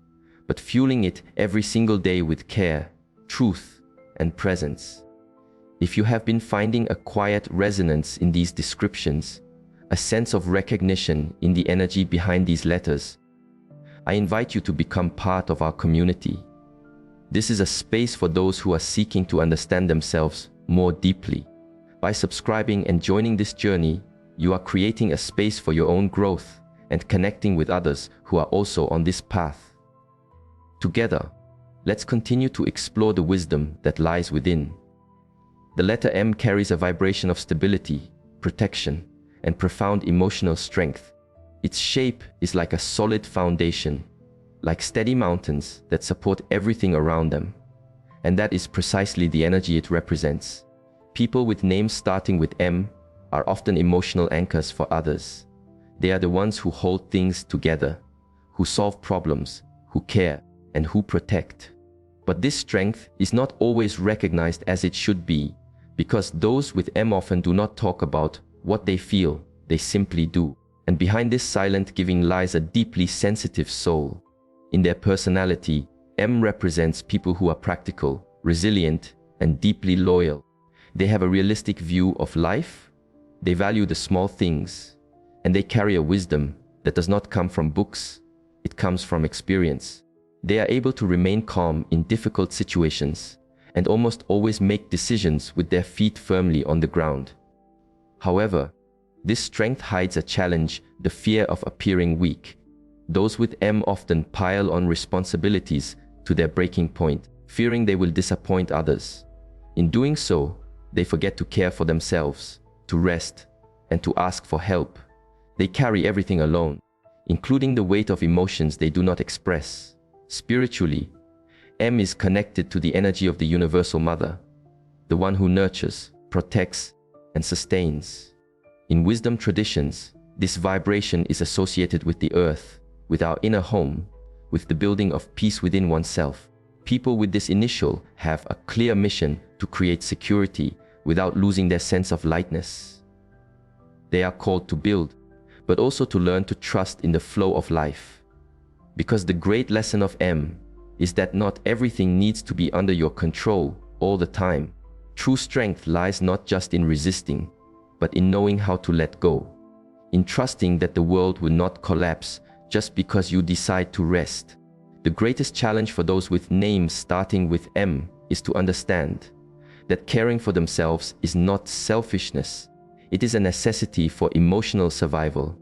but fueling it every single day with care, truth, and presence. If you have been finding a quiet resonance in these descriptions, a sense of recognition in the energy behind these letters, I invite you to become part of our community. This is a space for those who are seeking to understand themselves more deeply. By subscribing and joining this journey, you are creating a space for your own growth and connecting with others who are also on this path. Together, let's continue to explore the wisdom that lies within. The letter M carries a vibration of stability, protection, and profound emotional strength. Its shape is like a solid foundation, like steady mountains that support everything around them. And that is precisely the energy it represents. People with names starting with M are often emotional anchors for others. They are the ones who hold things together, who solve problems, who care, and who protect. But this strength is not always recognized as it should be, because those with M often do not talk about what they feel, they simply do. And behind this silent giving lies a deeply sensitive soul. In their personality, M represents people who are practical, resilient, and deeply loyal. They have a realistic view of life, they value the small things, and they carry a wisdom that does not come from books, it comes from experience. They are able to remain calm in difficult situations and almost always make decisions with their feet firmly on the ground. However, this strength hides a challenge, the fear of appearing weak. Those with M often pile on responsibilities to their breaking point, fearing they will disappoint others. In doing so, they forget to care for themselves, to rest, and to ask for help. They carry everything alone, including the weight of emotions they do not express. Spiritually, M is connected to the energy of the Universal Mother, the one who nurtures, protects, and sustains. In wisdom traditions, this vibration is associated with the earth, with our inner home, with the building of peace within oneself. People with this initial have a clear mission to create security without losing their sense of lightness. They are called to build, but also to learn to trust in the flow of life. Because the great lesson of M is that not everything needs to be under your control all the time. True strength lies not just in resisting, but in knowing how to let go, in trusting that the world will not collapse just because you decide to rest. The greatest challenge for those with names starting with M is to understand that caring for themselves is not selfishness. It is a necessity for emotional survival.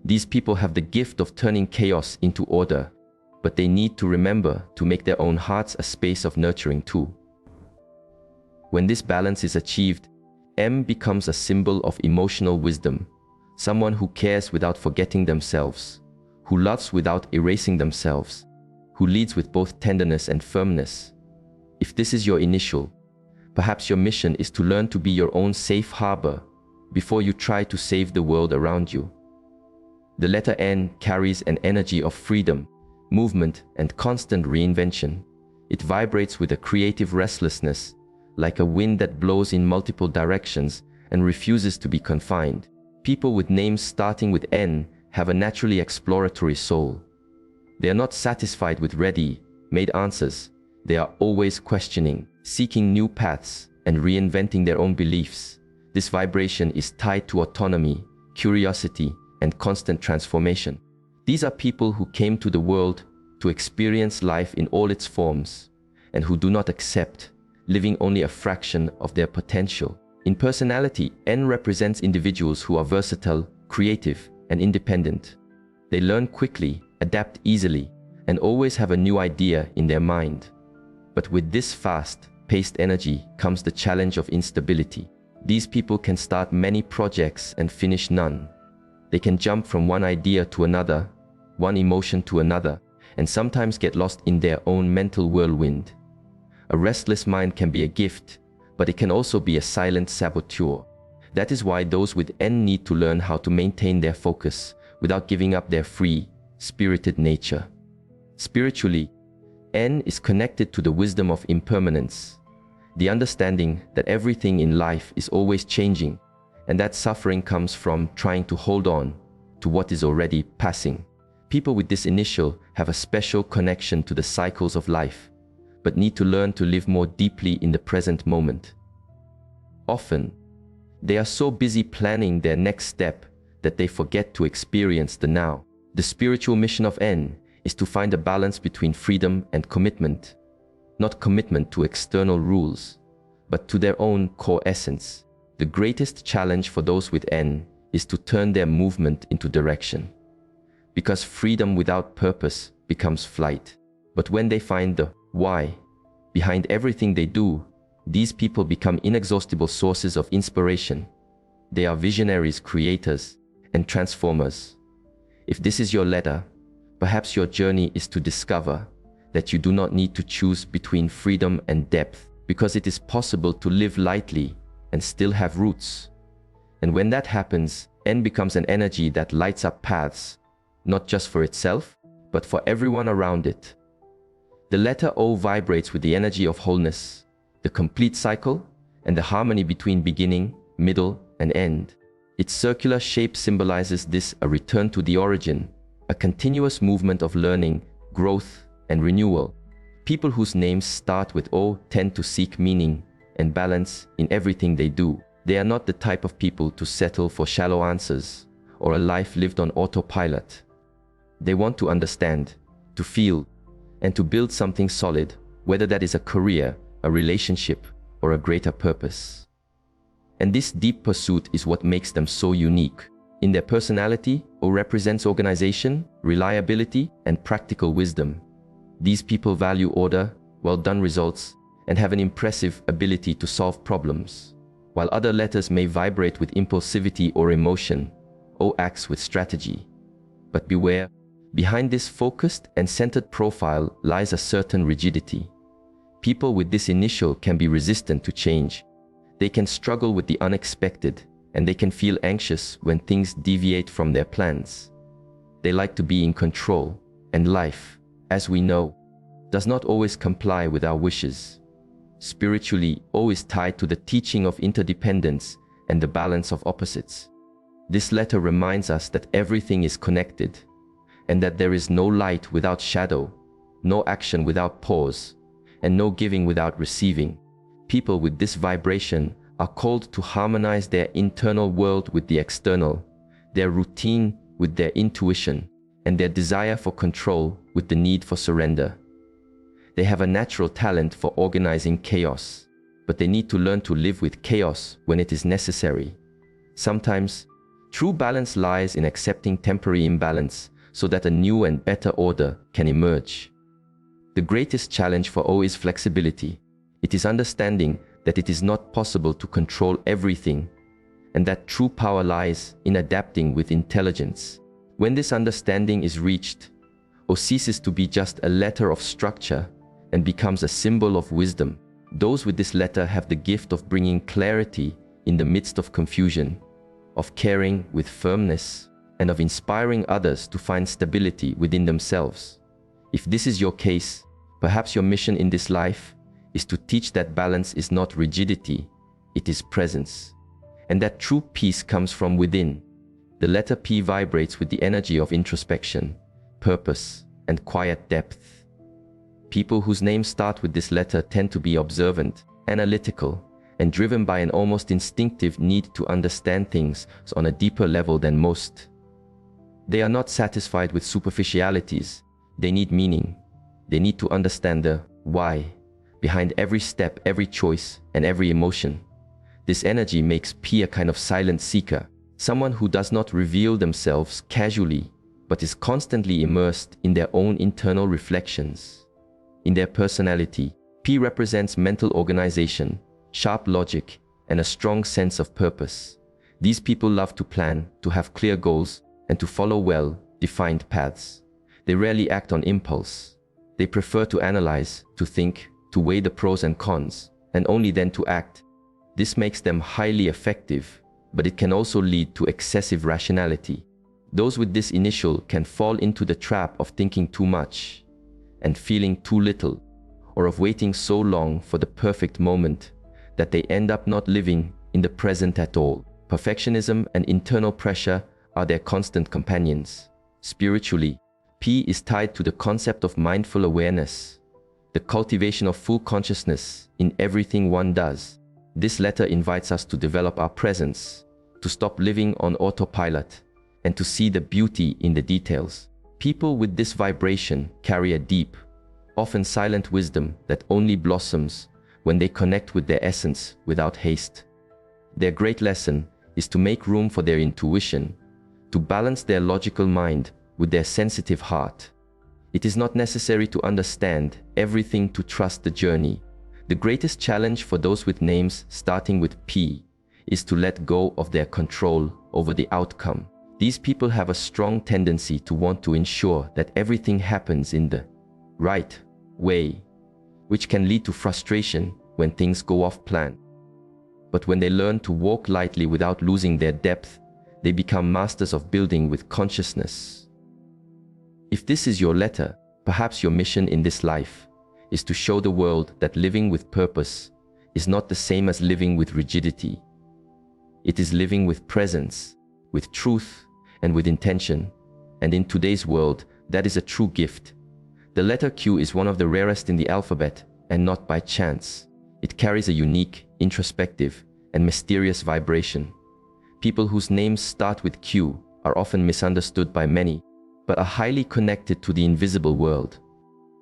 These people have the gift of turning chaos into order, but they need to remember to make their own hearts a space of nurturing too. When this balance is achieved, M becomes a symbol of emotional wisdom, someone who cares without forgetting themselves, who loves without erasing themselves, who leads with both tenderness and firmness. If this is your initial, perhaps your mission is to learn to be your own safe harbor before you try to save the world around you. The letter N carries an energy of freedom, movement, and constant reinvention. It vibrates with a creative restlessness, like a wind that blows in multiple directions and refuses to be confined. People with names starting with N have a naturally exploratory soul. They are not satisfied with ready-made answers. They are always questioning, seeking new paths, and reinventing their own beliefs. This vibration is tied to autonomy, curiosity, and constant transformation. These are people who came to the world to experience life in all its forms, and who do not accept living only a fraction of their potential. In personality, N represents individuals who are versatile, creative, and independent. They learn quickly, adapt easily, and always have a new idea in their mind. But with this fast-paced energy comes the challenge of instability. These people can start many projects and finish none. They can jump from one idea to another, one emotion to another, and sometimes get lost in their own mental whirlwind. A restless mind can be a gift, but it can also be a silent saboteur. That is why those with N need to learn how to maintain their focus without giving up their free, spirited nature. Spiritually, N is connected to the wisdom of impermanence, the understanding that everything in life is always changing, and that suffering comes from trying to hold on to what is already passing. People with this initial have a special connection to the cycles of life, but need to learn to live more deeply in the present moment. Often, they are so busy planning their next step that they forget to experience the now. The spiritual mission of N is to find a balance between freedom and commitment, not commitment to external rules, but to their own core essence. The greatest challenge for those with N is to turn their movement into direction, because freedom without purpose becomes flight. But when they find the why behind everything they do, these people become inexhaustible sources of inspiration. They are visionaries, creators, and transformers. If this is your letter, perhaps your journey is to discover that you do not need to choose between freedom and depth, because it is possible to live lightly and still have roots. And when that happens, N becomes an energy that lights up paths, not just for itself, but for everyone around it. The letter O vibrates with the energy of wholeness, the complete cycle, and the harmony between beginning, middle, and end. Its circular shape symbolizes this: a return to the origin, a continuous movement of learning, growth, and renewal. People whose names start with O tend to seek meaning and balance in everything they do. They are not the type of people to settle for shallow answers or a life lived on autopilot. They want to understand, to feel, and to build something solid, whether that is a career, a relationship, or a greater purpose. And this deep pursuit is what makes them so unique. In their personality, O represents organization, reliability, and practical wisdom. These people value order, well-done results, and have an impressive ability to solve problems. While other letters may vibrate with impulsivity or emotion, O acts with strategy. But beware, behind this focused and centered profile lies a certain rigidity. People with this initial can be resistant to change. They can struggle with the unexpected, and they can feel anxious when things deviate from their plans. They like to be in control, and life, as we know, does not always comply with our wishes. Spiritually, O is tied to the teaching of interdependence and the balance of opposites. This letter reminds us that everything is connected, and that there is no light without shadow, no action without pause, and no giving without receiving. People with this vibration are called to harmonize their internal world with the external, their routine with their intuition, and their desire for control with the need for surrender. They have a natural talent for organizing chaos, but they need to learn to live with chaos when it is necessary. Sometimes, true balance lies in accepting temporary imbalance so that a new and better order can emerge. The greatest challenge for O is flexibility. It is understanding that it is not possible to control everything, and that true power lies in adapting with intelligence. When this understanding is reached, O ceases to be just a letter of structure and becomes a symbol of wisdom. Those with this letter have the gift of bringing clarity in the midst of confusion, of caring with firmness, and of inspiring others to find stability within themselves. If this is your case, perhaps your mission in this life is to teach that balance is not rigidity, it is presence, and that true peace comes from within. The letter P vibrates with the energy of introspection, purpose, and quiet depth. People whose names start with this letter tend to be observant, analytical, and driven by an almost instinctive need to understand things on a deeper level than most. They are not satisfied with superficialities. They need meaning. They need to understand the why behind every step, every choice, and every emotion. This energy makes P a kind of silent seeker, someone who does not reveal themselves casually, but is constantly immersed in their own internal reflections. In their personality, P represents mental organization, sharp logic, and a strong sense of purpose. These people love to plan, to have clear goals, and to follow well-defined paths. They rarely act on impulse. They prefer to analyze, to think, to weigh the pros and cons, and only then to act. This makes them highly effective, but it can also lead to excessive rationality. Those with this initial can fall into the trap of thinking too much and feeling too little, or of waiting so long for the perfect moment that they end up not living in the present at all. Perfectionism and internal pressure are their constant companions. Spiritually, P is tied to the concept of mindful awareness, the cultivation of full consciousness in everything one does. This letter invites us to develop our presence, to stop living on autopilot, and to see the beauty in the details. People with this vibration carry a deep, often silent wisdom that only blossoms when they connect with their essence without haste. Their great lesson is to make room for their intuition, to balance their logical mind with their sensitive heart. It is not necessary to understand everything to trust the journey. The greatest challenge for those with names starting with P is to let go of their control over the outcome. These people have a strong tendency to want to ensure that everything happens in the right way, which can lead to frustration when things go off plan. But when they learn to walk lightly without losing their depth, they become masters of building with consciousness. If this is your letter, perhaps your mission in this life is to show the world that living with purpose is not the same as living with rigidity. It is living with presence, with truth, and with intention. And in today's world, that is a true gift. The letter Q is one of the rarest in the alphabet, and not by chance. It carries a unique, introspective, and mysterious vibration. People whose names start with Q are often misunderstood by many, but are highly connected to the invisible world.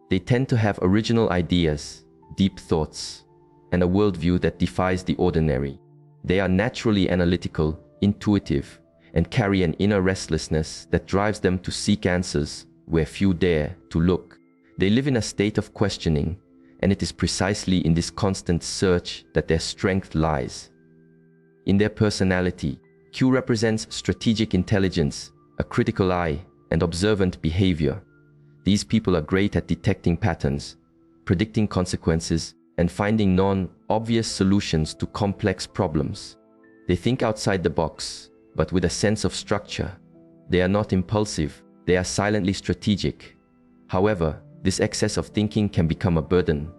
They tend to have original ideas, deep thoughts, and a worldview that defies the ordinary. They are naturally analytical, intuitive, and carry an inner restlessness that drives them to seek answers where few dare to look. They live in a state of questioning, and it is precisely in this constant search that their strength lies. In their personality, Q represents strategic intelligence, a critical eye, and observant behavior. These people are great at detecting patterns, predicting consequences, and finding non-obvious solutions to complex problems. They think outside the box, but with a sense of structure. They are not impulsive, they are silently strategic. However, this excess of thinking can become a burden.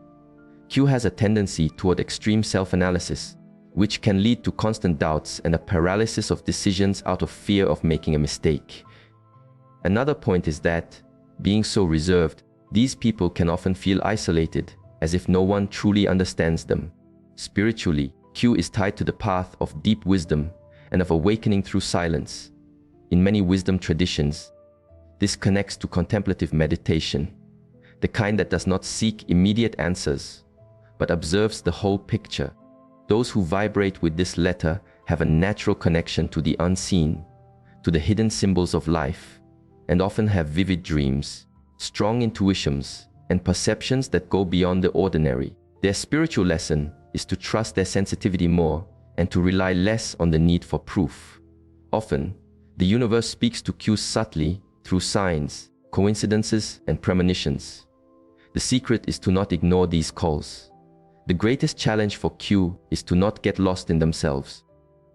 Q has a tendency toward extreme self-analysis, which can lead to constant doubts and a paralysis of decisions out of fear of making a mistake. Another point is that, being so reserved, these people can often feel isolated, as if no one truly understands them. Spiritually, Q is tied to the path of deep wisdom and of awakening through silence. In many wisdom traditions, this connects to contemplative meditation, the kind that does not seek immediate answers, but observes the whole picture. Those who vibrate with this letter have a natural connection to the unseen, to the hidden symbols of life, and often have vivid dreams, strong intuitions, and perceptions that go beyond the ordinary. Their spiritual lesson is to trust their sensitivity more and to rely less on the need for proof. Often, the universe speaks to Q subtly through signs, coincidences, and premonitions. The secret is to not ignore these calls. The greatest challenge for Q is to not get lost in themselves.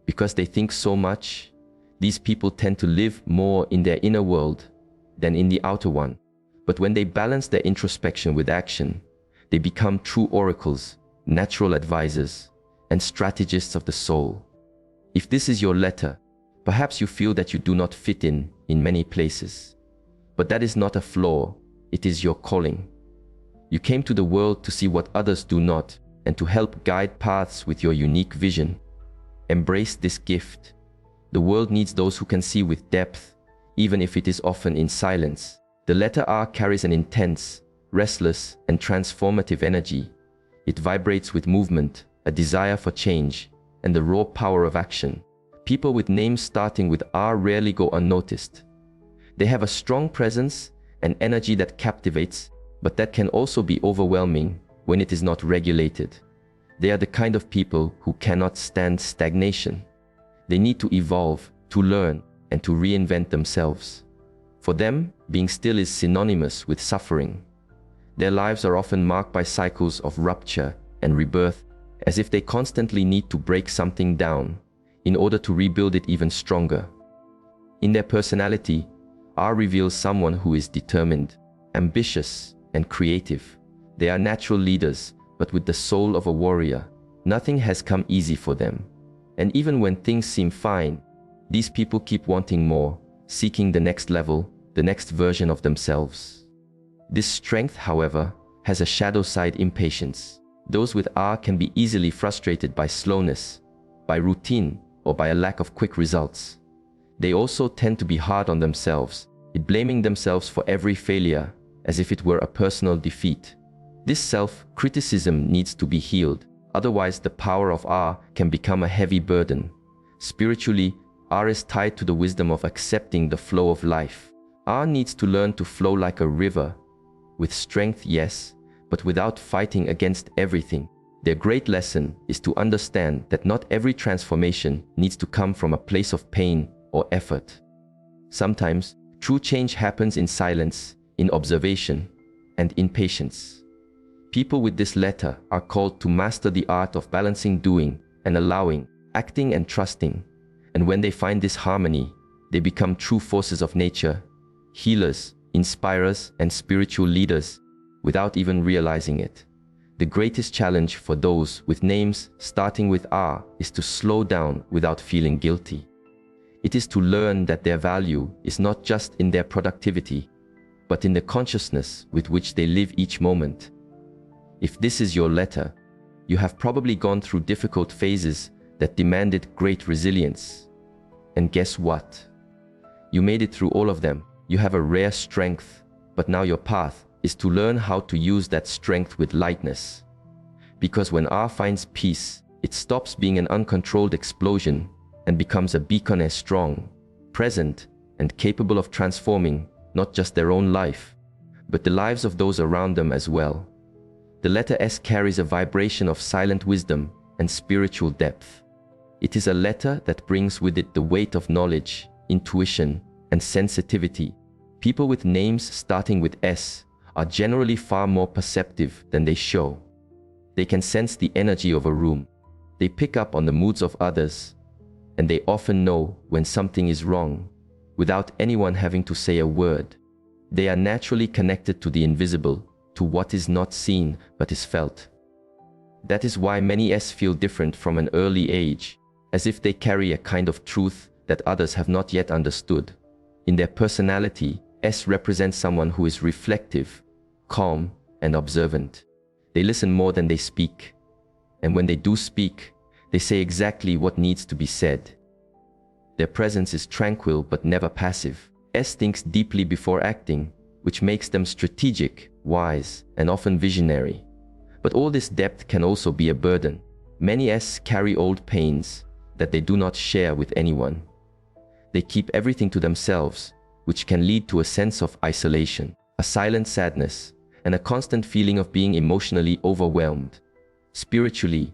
Because they think so much, these people tend to live more in their inner world than in the outer one. But when they balance their introspection with action, they become true oracles, natural advisors, and strategists of the soul. If this is your letter, perhaps you feel that you do not fit in many places. But that is not a flaw, it is your calling. You came to the world to see what others do not, and to help guide paths with your unique vision. Embrace this gift. The world needs those who can see with depth, even if it is often in silence. The letter R carries an intense, restless, and transformative energy. It vibrates with movement, a desire for change, and the raw power of action. People with names starting with R rarely go unnoticed. They have a strong presence and energy that captivates, but that can also be overwhelming when it is not regulated. They are the kind of people who cannot stand stagnation. They need to evolve, to learn, and to reinvent themselves. For them, being still is synonymous with suffering. Their lives are often marked by cycles of rupture and rebirth, as if they constantly need to break something down in order to rebuild it even stronger. In their personality, R reveals someone who is determined, ambitious, and creative. They are natural leaders, but with the soul of a warrior. Nothing has come easy for them. And even when things seem fine, these people keep wanting more, seeking the next level, the next version of themselves. This strength, however, has a shadow side: impatience. Those with R can be easily frustrated by slowness, by routine, or by a lack of quick results. They also tend to be hard on themselves, blaming themselves for every failure, as if it were a personal defeat. This self-criticism needs to be healed, otherwise the power of R can become a heavy burden. Spiritually, R is tied to the wisdom of accepting the flow of life. R needs to learn to flow like a river, with strength, yes, but without fighting against everything. Their great lesson is to understand that not every transformation needs to come from a place of pain or effort. Sometimes, true change happens in silence, in observation, and in patience. People with this letter are called to master the art of balancing doing and allowing, acting and trusting. And when they find this harmony, they become true forces of nature, healers, inspirers, and spiritual leaders, without even realizing it. The greatest challenge for those with names starting with R is to slow down without feeling guilty. It is to learn that their value is not just in their productivity, but in the consciousness with which they live each moment. If this is your letter, you have probably gone through difficult phases that demanded great resilience. And guess what? You made it through all of them. You have a rare strength, but now your path is to learn how to use that strength with lightness. Because when R finds peace, it stops being an uncontrolled explosion and becomes a beacon as strong, present, and capable of transforming not just their own life, but the lives of those around them as well. The letter S carries a vibration of silent wisdom and spiritual depth. It is a letter that brings with it the weight of knowledge, intuition, and sensitivity. People with names starting with S are generally far more perceptive than they show. They can sense the energy of a room. They pick up on the moods of others, and they often know when something is wrong, without anyone having to say a word. They are naturally connected to the invisible, to what is not seen but is felt. That is why many S feel different from an early age, as if they carry a kind of truth that others have not yet understood. In their personality, S represents someone who is reflective, calm, and observant. They listen more than they speak. And when they do speak, they say exactly what needs to be said. Their presence is tranquil but never passive. S thinks deeply before acting, which makes them strategic, wise, and often visionary. But all this depth can also be a burden. Many S carry old pains that they do not share with anyone. They keep everything to themselves, which can lead to a sense of isolation, a silent sadness, and a constant feeling of being emotionally overwhelmed. Spiritually,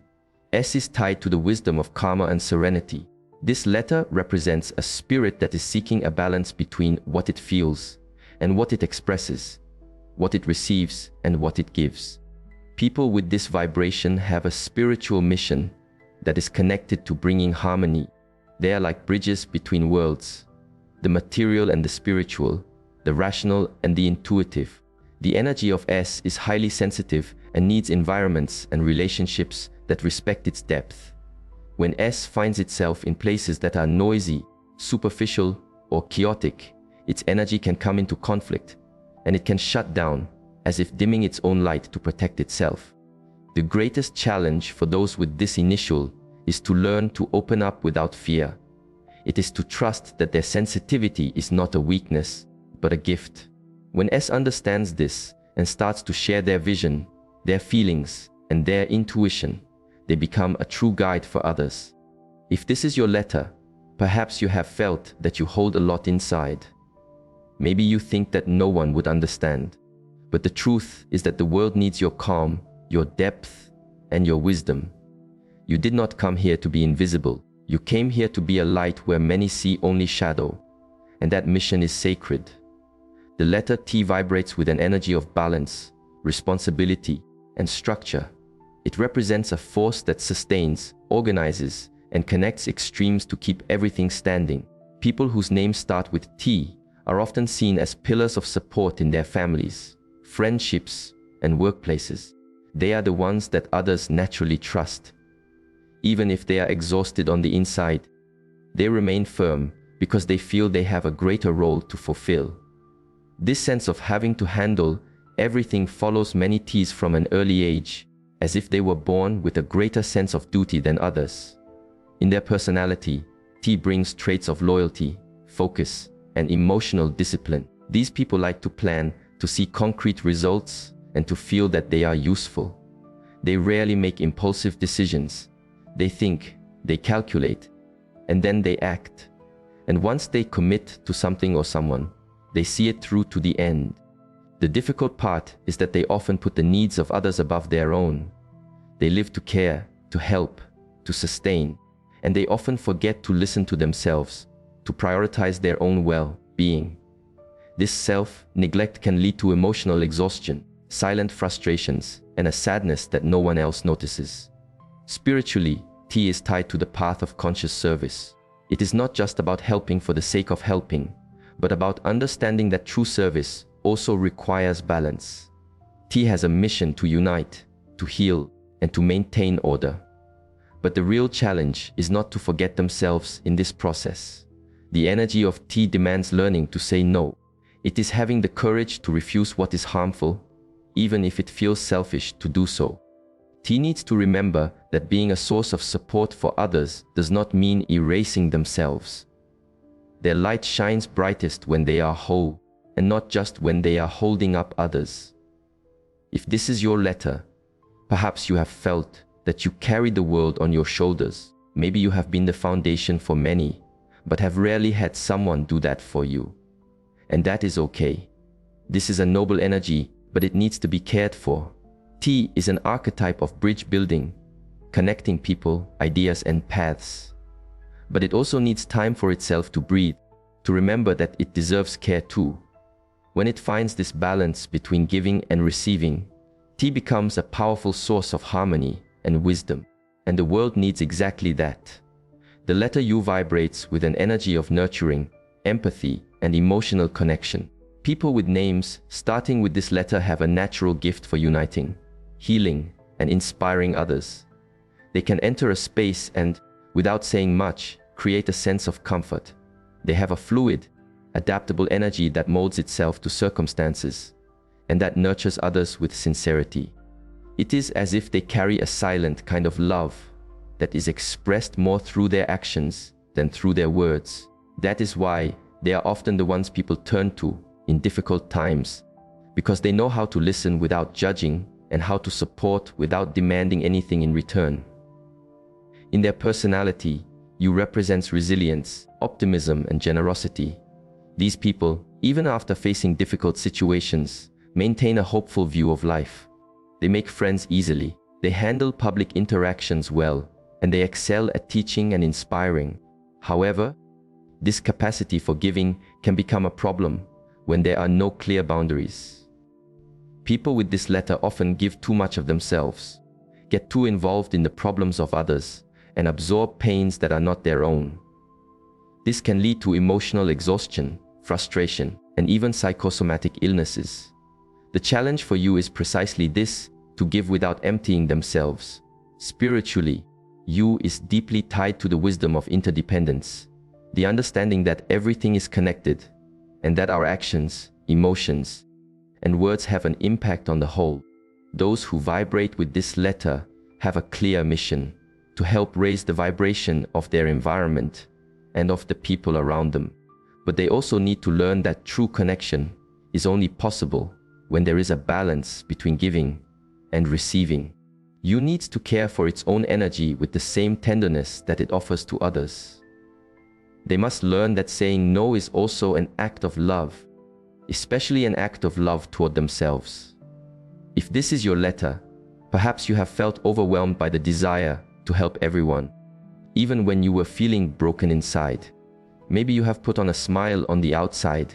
S is tied to the wisdom of karma and serenity. This letter represents a spirit that is seeking a balance between what it feels and what it expresses, what it receives and what it gives. People with this vibration have a spiritual mission that is connected to bringing harmony. They are like bridges between worlds, the material and the spiritual, the rational and the intuitive. The energy of S is highly sensitive and needs environments and relationships that respect its depth. When S finds itself in places that are noisy, superficial, or chaotic, its energy can come into conflict, and it can shut down, as if dimming its own light to protect itself. The greatest challenge for those with this initial is to learn to open up without fear. It is to trust that their sensitivity is not a weakness, but a gift. When S understands this and starts to share their vision, their feelings, and their intuition, they become a true guide for others. If this is your letter, perhaps you have felt that you hold a lot inside. Maybe you think that no one would understand. But the truth is that the world needs your calm, your depth, and your wisdom. You did not come here to be invisible. You came here to be a light where many see only shadow. And that mission is sacred. The letter T vibrates with an energy of balance, responsibility, and structure. It represents a force that sustains, organizes, and connects extremes to keep everything standing. People whose names start with T are often seen as pillars of support in their families, friendships, and workplaces. They are the ones that others naturally trust. Even if they are exhausted on the inside, they remain firm because they feel they have a greater role to fulfill. This sense of having to handle everything follows many T's from an early age, as if they were born with a greater sense of duty than others. In their personality, T brings traits of loyalty, focus, and emotional discipline. These people like to plan, to see concrete results, and to feel that they are useful. They rarely make impulsive decisions. They think, they calculate, and then they act. And once they commit to something or someone, they see it through to the end. The difficult part is that they often put the needs of others above their own. They live to care, to help, to sustain, and they often forget to listen to themselves, to prioritize their own well-being. This self-neglect can lead to emotional exhaustion, silent frustrations, and a sadness that no one else notices. Spiritually, T is tied to the path of conscious service. It is not just about helping for the sake of helping, but about understanding that true service also requires balance. T has a mission to unite, to heal, and to maintain order. But the real challenge is not to forget themselves in this process. The energy of T demands learning to say no. It is having the courage to refuse what is harmful, even if it feels selfish to do so. T needs to remember that being a source of support for others does not mean erasing themselves. Their light shines brightest when they are whole, and not just when they are holding up others. If this is your letter, perhaps you have felt that you carry the world on your shoulders. Maybe you have been the foundation for many, but have rarely had someone do that for you. And that is okay. This is a noble energy, but it needs to be cared for. T is an archetype of bridge building, connecting people, ideas, and paths. But it also needs time for itself to breathe, to remember that it deserves care too. When it finds this balance between giving and receiving, T becomes a powerful source of harmony and wisdom, and the world needs exactly that. The letter U vibrates with an energy of nurturing, empathy, and emotional connection. People with names starting with this letter have a natural gift for uniting, healing, and inspiring others. They can enter a space and, without saying much, create a sense of comfort. They have a fluid, adaptable energy that molds itself to circumstances, and that nurtures others with sincerity. It is as if they carry a silent kind of love that is expressed more through their actions than through their words. That is why they are often the ones people turn to in difficult times, because they know how to listen without judging and how to support without demanding anything in return. In their personality, you represent resilience, optimism, and generosity. These people, even after facing difficult situations, maintain a hopeful view of life. They make friends easily, they handle public interactions well, and they excel at teaching and inspiring. However, this capacity for giving can become a problem when there are no clear boundaries. People with this letter often give too much of themselves, get too involved in the problems of others, and absorb pains that are not their own. This can lead to emotional exhaustion, frustration, and even psychosomatic illnesses. The challenge for you is precisely this: to give without emptying themselves. Spiritually, you is deeply tied to the wisdom of interdependence, the understanding that everything is connected, and that our actions, emotions, and words have an impact on the whole. Those who vibrate with this letter have a clear mission: to help raise the vibration of their environment and of the people around them. But they also need to learn that true connection is only possible when there is a balance between giving and receiving. You need to care for its own energy with the same tenderness that it offers to others. They must learn that saying no is also an act of love, especially an act of love toward themselves. If this is your letter, perhaps you have felt overwhelmed by the desire to help everyone, even when you were feeling broken inside. Maybe you have put on a smile on the outside,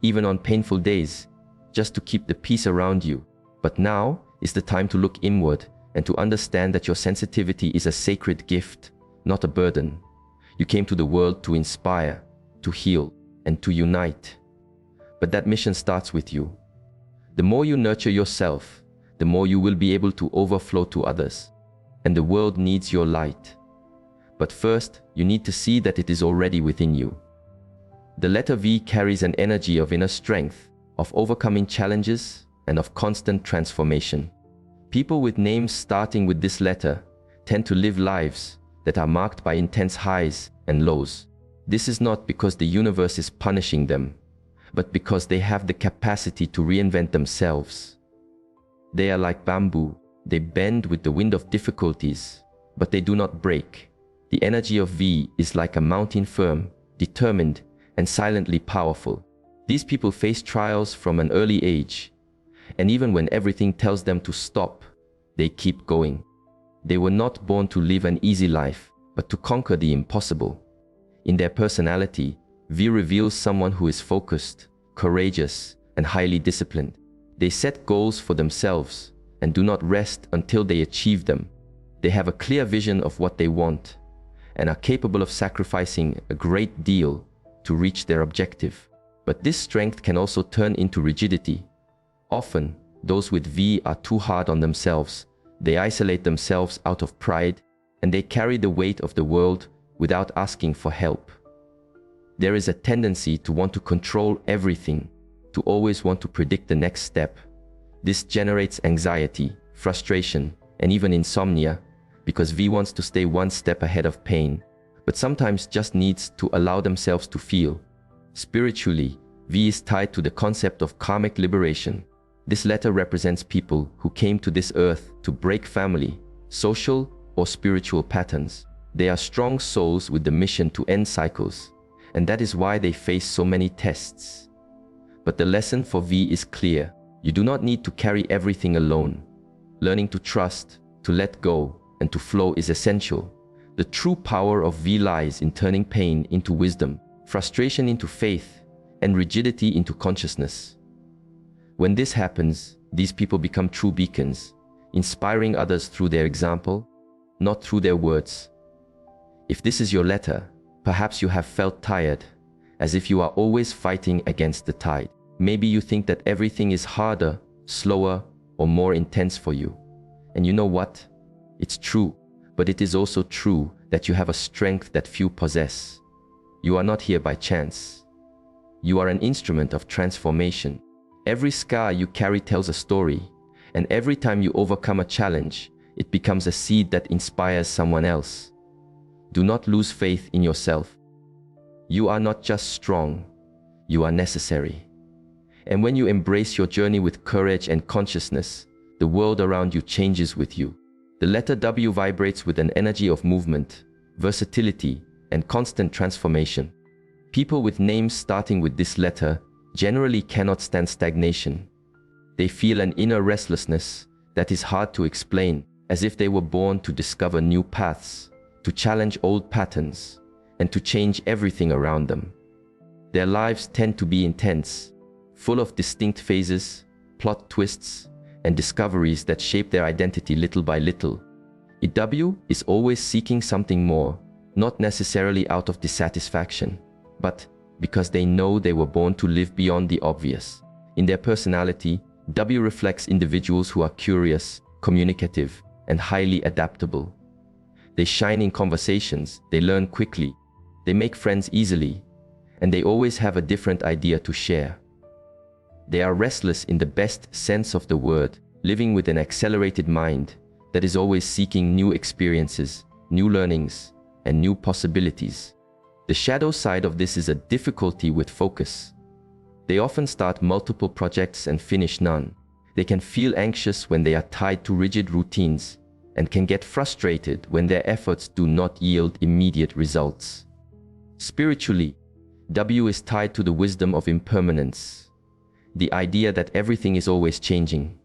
even on painful days, just to keep the peace around you. But now is the time to look inward and to understand that your sensitivity is a sacred gift, not a burden. You came to the world to inspire, to heal, and to unite. But that mission starts with you. The more you nurture yourself, the more you will be able to overflow to others. And the world needs your light. But first, you need to see that it is already within you. The letter V carries an energy of inner strength, of overcoming challenges, and of constant transformation. People with names starting with this letter tend to live lives that are marked by intense highs and lows. This is not because the universe is punishing them, but because they have the capacity to reinvent themselves. They are like bamboo. They bend with the wind of difficulties, but they do not break. The energy of V is like a mountain, firm, determined, and silently powerful. These people face trials from an early age, and even when everything tells them to stop, they keep going. They were not born to live an easy life, but to conquer the impossible. In their personality, V reveals someone who is focused, courageous, and highly disciplined. They set goals for themselves and do not rest until they achieve them. They have a clear vision of what they want and are capable of sacrificing a great deal to reach their objective. But this strength can also turn into rigidity. Often, those with V are too hard on themselves. They isolate themselves out of pride, and they carry the weight of the world without asking for help. There is a tendency to want to control everything, to always want to predict the next step. This generates anxiety, frustration, and even insomnia, because V wants to stay one step ahead of pain, but sometimes just needs to allow themselves to feel. Spiritually, V is tied to the concept of karmic liberation. This letter represents people who came to this earth to break family, social, or spiritual patterns. They are strong souls with the mission to end cycles, and that is why they face so many tests. But the lesson for V is clear. You do not need to carry everything alone. Learning to trust, to let go, and to flow is essential. The true power of V lies in turning pain into wisdom, frustration into faith, and rigidity into consciousness. When this happens, these people become true beacons, inspiring others through their example, not through their words. If this is your letter, perhaps you have felt tired, as if you are always fighting against the tide. Maybe you think that everything is harder, slower, or more intense for you. And you know what? It's true, but it is also true that you have a strength that few possess. You are not here by chance. You are an instrument of transformation. Every scar you carry tells a story, and every time you overcome a challenge, it becomes a seed that inspires someone else. Do not lose faith in yourself. You are not just strong, you are necessary. And when you embrace your journey with courage and consciousness, the world around you changes with you. The letter W vibrates with an energy of movement, versatility, and constant transformation. People with names starting with this letter generally cannot stand stagnation. They feel an inner restlessness that is hard to explain, as if they were born to discover new paths, to challenge old patterns, and to change everything around them. Their lives tend to be intense, full of distinct phases, plot twists, and discoveries that shape their identity little by little. W is always seeking something more, not necessarily out of dissatisfaction, but because they know they were born to live beyond the obvious. In their personality, W reflects individuals who are curious, communicative, and highly adaptable. They shine in conversations, they learn quickly, they make friends easily, and they always have a different idea to share. They are restless in the best sense of the word, living with an accelerated mind that is always seeking new experiences, new learnings, and new possibilities. The shadow side of this is a difficulty with focus. They often start multiple projects and finish none. They can feel anxious when they are tied to rigid routines and can get frustrated when their efforts do not yield immediate results. Spiritually, W is tied to the wisdom of impermanence, the idea that everything is always changing.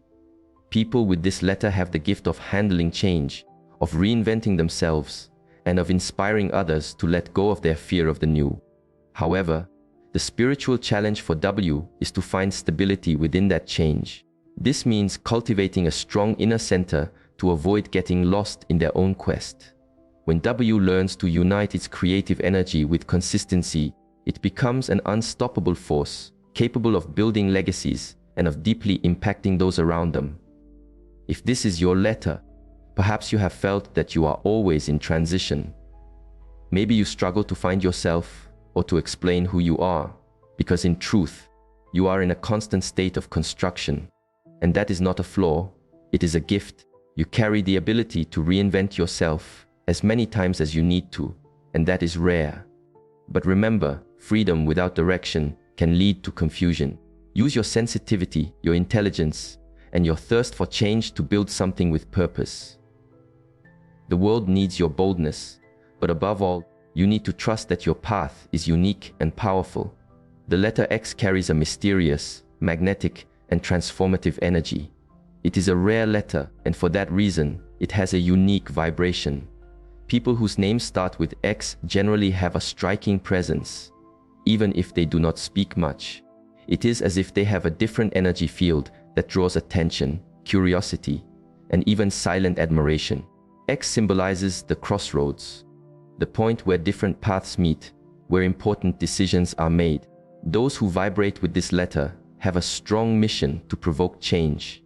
People with this letter have the gift of handling change, of reinventing themselves, and of inspiring others to let go of their fear of the new. However, the spiritual challenge for W is to find stability within that change. This means cultivating a strong inner center to avoid getting lost in their own quest. When W learns to unite its creative energy with consistency, it becomes an unstoppable force, capable of building legacies and of deeply impacting those around them. If this is your letter, perhaps you have felt that you are always in transition. Maybe you struggle to find yourself or to explain who you are, because in truth, you are in a constant state of construction. And that is not a flaw, it is a gift. You carry the ability to reinvent yourself as many times as you need to, and that is rare. But remember, freedom without direction can lead to confusion. Use your sensitivity, your intelligence, and your thirst for change to build something with purpose. The world needs your boldness, but above all, you need to trust that your path is unique and powerful. The letter X carries a mysterious, magnetic, and transformative energy. It is a rare letter, and for that reason, it has a unique vibration. People whose names start with X generally have a striking presence, even if they do not speak much. It is as if they have a different energy field that draws attention, curiosity, and even silent admiration. X symbolizes the crossroads, the point where different paths meet, where important decisions are made. Those who vibrate with this letter have a strong mission to provoke change,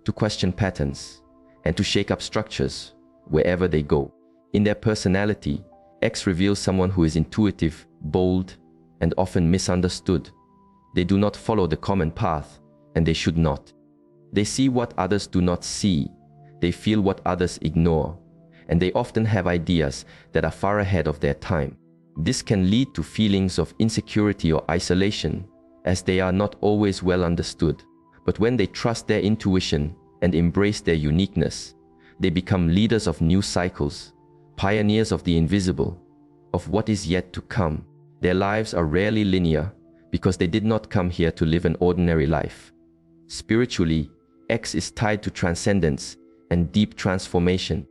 to question patterns, and to shake up structures wherever they go. In their personality, X reveals someone who is intuitive, bold, and often misunderstood. They do not follow the common path, and they should not. They see what others do not see. They feel what others ignore, and they often have ideas that are far ahead of their time. This can lead to feelings of insecurity or isolation, as they are not always well understood. But when they trust their intuition and embrace their uniqueness, they become leaders of new cycles, pioneers of the invisible, of what is yet to come. Their lives are rarely linear because they did not come here to live an ordinary life. Spiritually, X is tied to transcendence and deep transformation.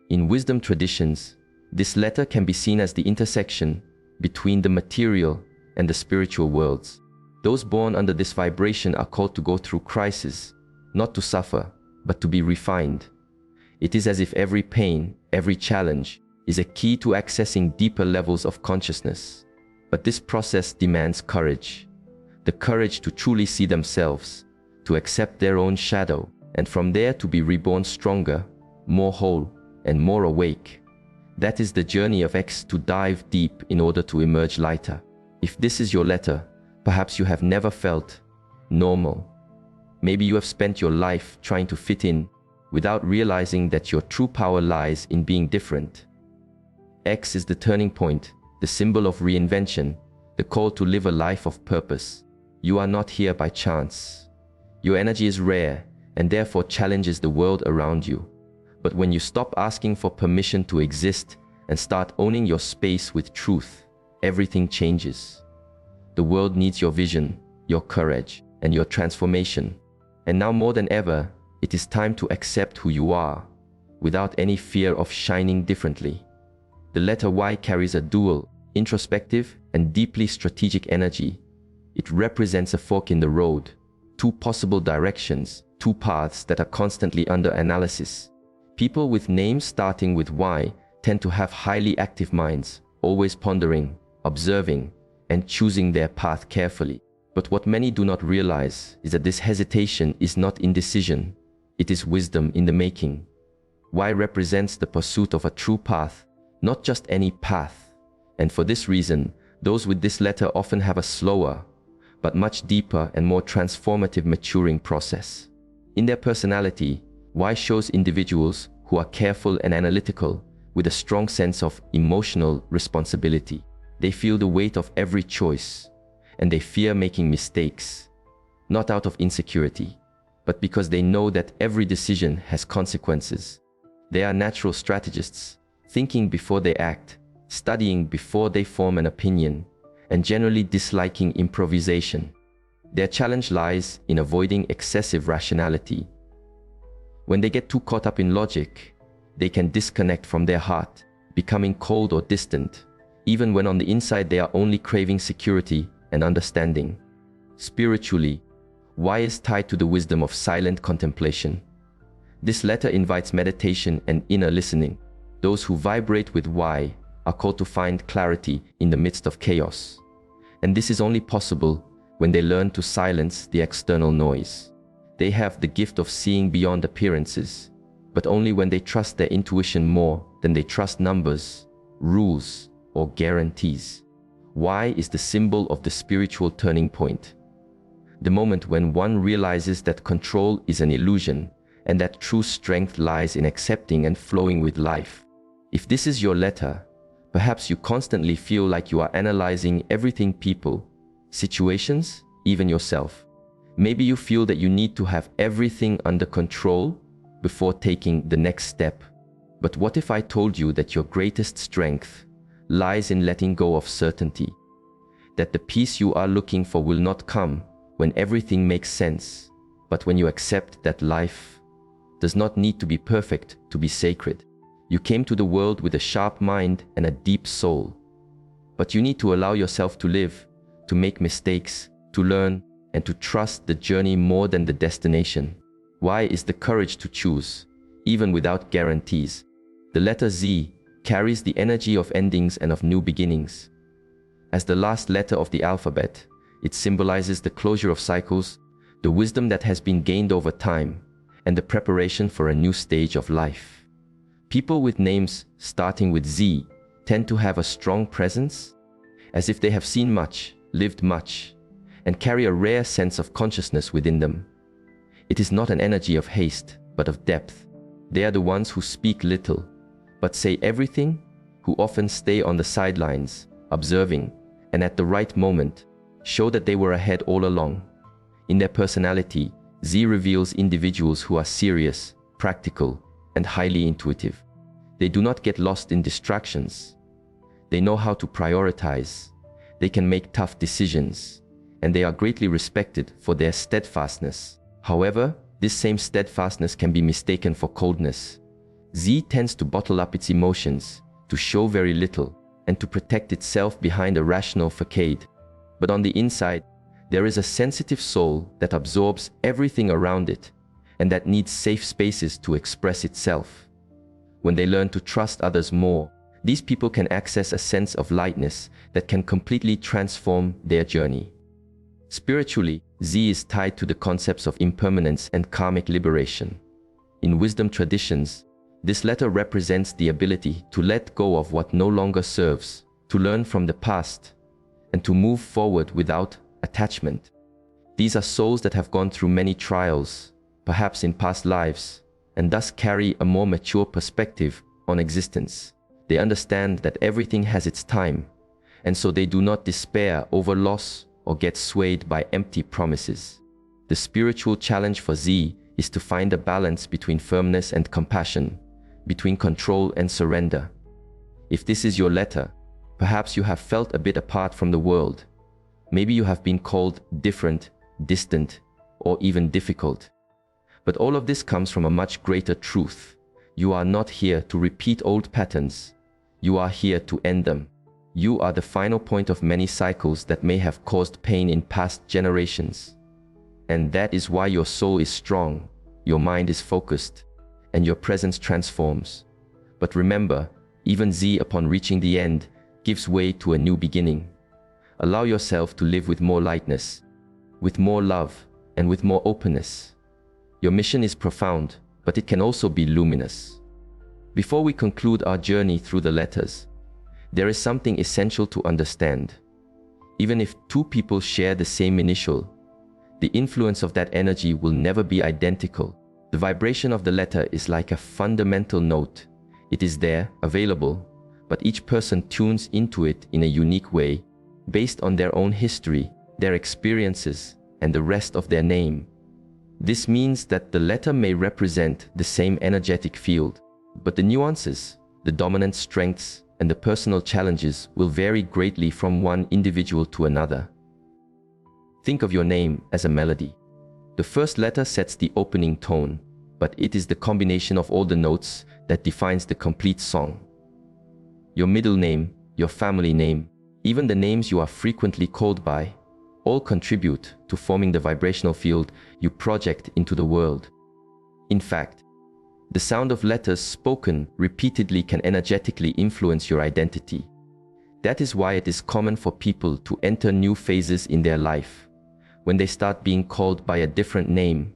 In wisdom traditions, this letter can be seen as the intersection between the material and the spiritual worlds. Those born under this vibration are called to go through crisis, not to suffer, but to be refined. It is as if every pain, every challenge, is a key to accessing deeper levels of consciousness. But this process demands courage. The courage to truly see themselves, to accept their own shadow, and from there to be reborn stronger, more whole, and more awake. That is the journey of X, to dive deep in order to emerge lighter. If this is your letter, perhaps you have never felt normal. Maybe you have spent your life trying to fit in without realizing that your true power lies in being different. X is the turning point, the symbol of reinvention, the call to live a life of purpose. You are not here by chance. Your energy is rare and therefore challenges the world around you. But when you stop asking for permission to exist and start owning your space with truth, everything changes. The world needs your vision, your courage, and your transformation. And now more than ever, it is time to accept who you are, without any fear of shining differently. The letter Y carries a dual, introspective, and deeply strategic energy. It represents a fork in the road, two possible directions, two paths that are constantly under analysis. People with names starting with Y tend to have highly active minds, always pondering, observing, and choosing their path carefully. But what many do not realize is that this hesitation is not indecision, it is wisdom in the making. Y represents the pursuit of a true path, not just any path. And for this reason, those with this letter often have a slower, but much deeper and more transformative maturing process. In their personality, Y shows individuals who are careful and analytical, with a strong sense of emotional responsibility. They feel the weight of every choice, and they fear making mistakes, not out of insecurity, but because they know that every decision has consequences. They are natural strategists, thinking before they act, studying before they form an opinion, and generally disliking improvisation. Their challenge lies in avoiding excessive rationality. When they get too caught up in logic, they can disconnect from their heart, becoming cold or distant, even when on the inside they are only craving security and understanding. Spiritually, Y is tied to the wisdom of silent contemplation. This letter invites meditation and inner listening. Those who vibrate with Y are called to find clarity in the midst of chaos. And this is only possible when they learn to silence the external noise. They have the gift of seeing beyond appearances, but only when they trust their intuition more than they trust numbers, rules, or guarantees. Y is the symbol of the spiritual turning point. The moment when one realizes that control is an illusion and that true strength lies in accepting and flowing with life. If this is your letter, perhaps you constantly feel like you are analyzing everything, people, situations, even yourself. Maybe you feel that you need to have everything under control before taking the next step. But what if I told you that your greatest strength lies in letting go of certainty? That the peace you are looking for will not come when everything makes sense, but when you accept that life does not need to be perfect to be sacred. You came to the world with a sharp mind and a deep soul, but you need to allow yourself to live, to make mistakes, to learn, and to trust the journey more than the destination. Y is the courage to choose, even without guarantees. The letter Z carries the energy of endings and of new beginnings. As the last letter of the alphabet, it symbolizes the closure of cycles, the wisdom that has been gained over time, and the preparation for a new stage of life. People with names starting with Z tend to have a strong presence, as if they have seen much, lived much, and carry a rare sense of consciousness within them. It is not an energy of haste, but of depth. They are the ones who speak little, but say everything, who often stay on the sidelines, observing, and at the right moment, show that they were ahead all along. In their personality, Z reveals individuals who are serious, practical, and highly intuitive. They do not get lost in distractions. They know how to prioritize. They can make tough decisions, and they are greatly respected for their steadfastness. However, this same steadfastness can be mistaken for coldness. Z tends to bottle up its emotions, to show very little, and to protect itself behind a rational facade. But on the inside, there is a sensitive soul that absorbs everything around it, and that needs safe spaces to express itself. When they learn to trust others more, these people can access a sense of lightness that can completely transform their journey. Spiritually, Z is tied to the concepts of impermanence and karmic liberation. In wisdom traditions, This letter represents the ability to let go of what no longer serves, to learn from the past, and to move forward without attachment. These are souls that have gone through many trials, perhaps in past lives, and thus carry a more mature perspective on existence. They understand that everything has its time, and so they do not despair over loss or get swayed by empty promises. The spiritual challenge for Z is to find a balance between firmness and compassion, between control and surrender. If this is your letter, perhaps you have felt a bit apart from the world. Maybe you have been called different, distant, or even difficult. But all of this comes from a much greater truth. You are not here to repeat old patterns. You are here to end them. You are the final point of many cycles that may have caused pain in past generations. And that is why your soul is strong, your mind is focused, and your presence transforms. But remember, even Z, upon reaching the end, gives way to a new beginning. Allow yourself to live with more lightness, with more love, and with more openness. Your mission is profound, but it can also be luminous. Before we conclude our journey through the letters, there is something essential to understand. Even if two people share the same initial, the influence of that energy will never be identical. The vibration of the letter is like a fundamental note. It is there, available, but each person tunes into it in a unique way, based on their own history, their experiences, and the rest of their name. This means that the letter may represent the same energetic field, but the nuances, the dominant strengths, and the personal challenges will vary greatly from one individual to another. Think of your name as a melody. The first letter sets the opening tone, but it is the combination of all the notes that defines the complete song. Your middle name, your family name, even the names you are frequently called by, all contribute to forming the vibrational field you project into the world. In fact, the sound of letters spoken repeatedly can energetically influence your identity. That is why it is common for people to enter new phases in their life, when they start being called by a different name,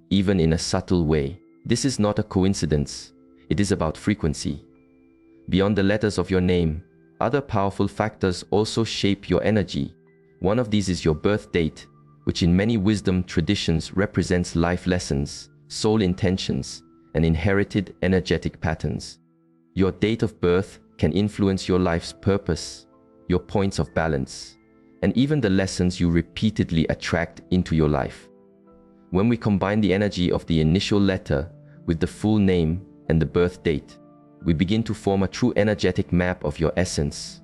even in a subtle way. This is not a coincidence, it is about frequency. Beyond the letters of your name, other powerful factors also shape your energy. One of these is your birth date, which in many wisdom traditions represents life lessons, soul intentions, and inherited energetic patterns. Your date of birth can influence your life's purpose, your points of balance, and even the lessons you repeatedly attract into your life. When we combine the energy of the initial letter with the full name and the birth date, we begin to form a true energetic map of your essence,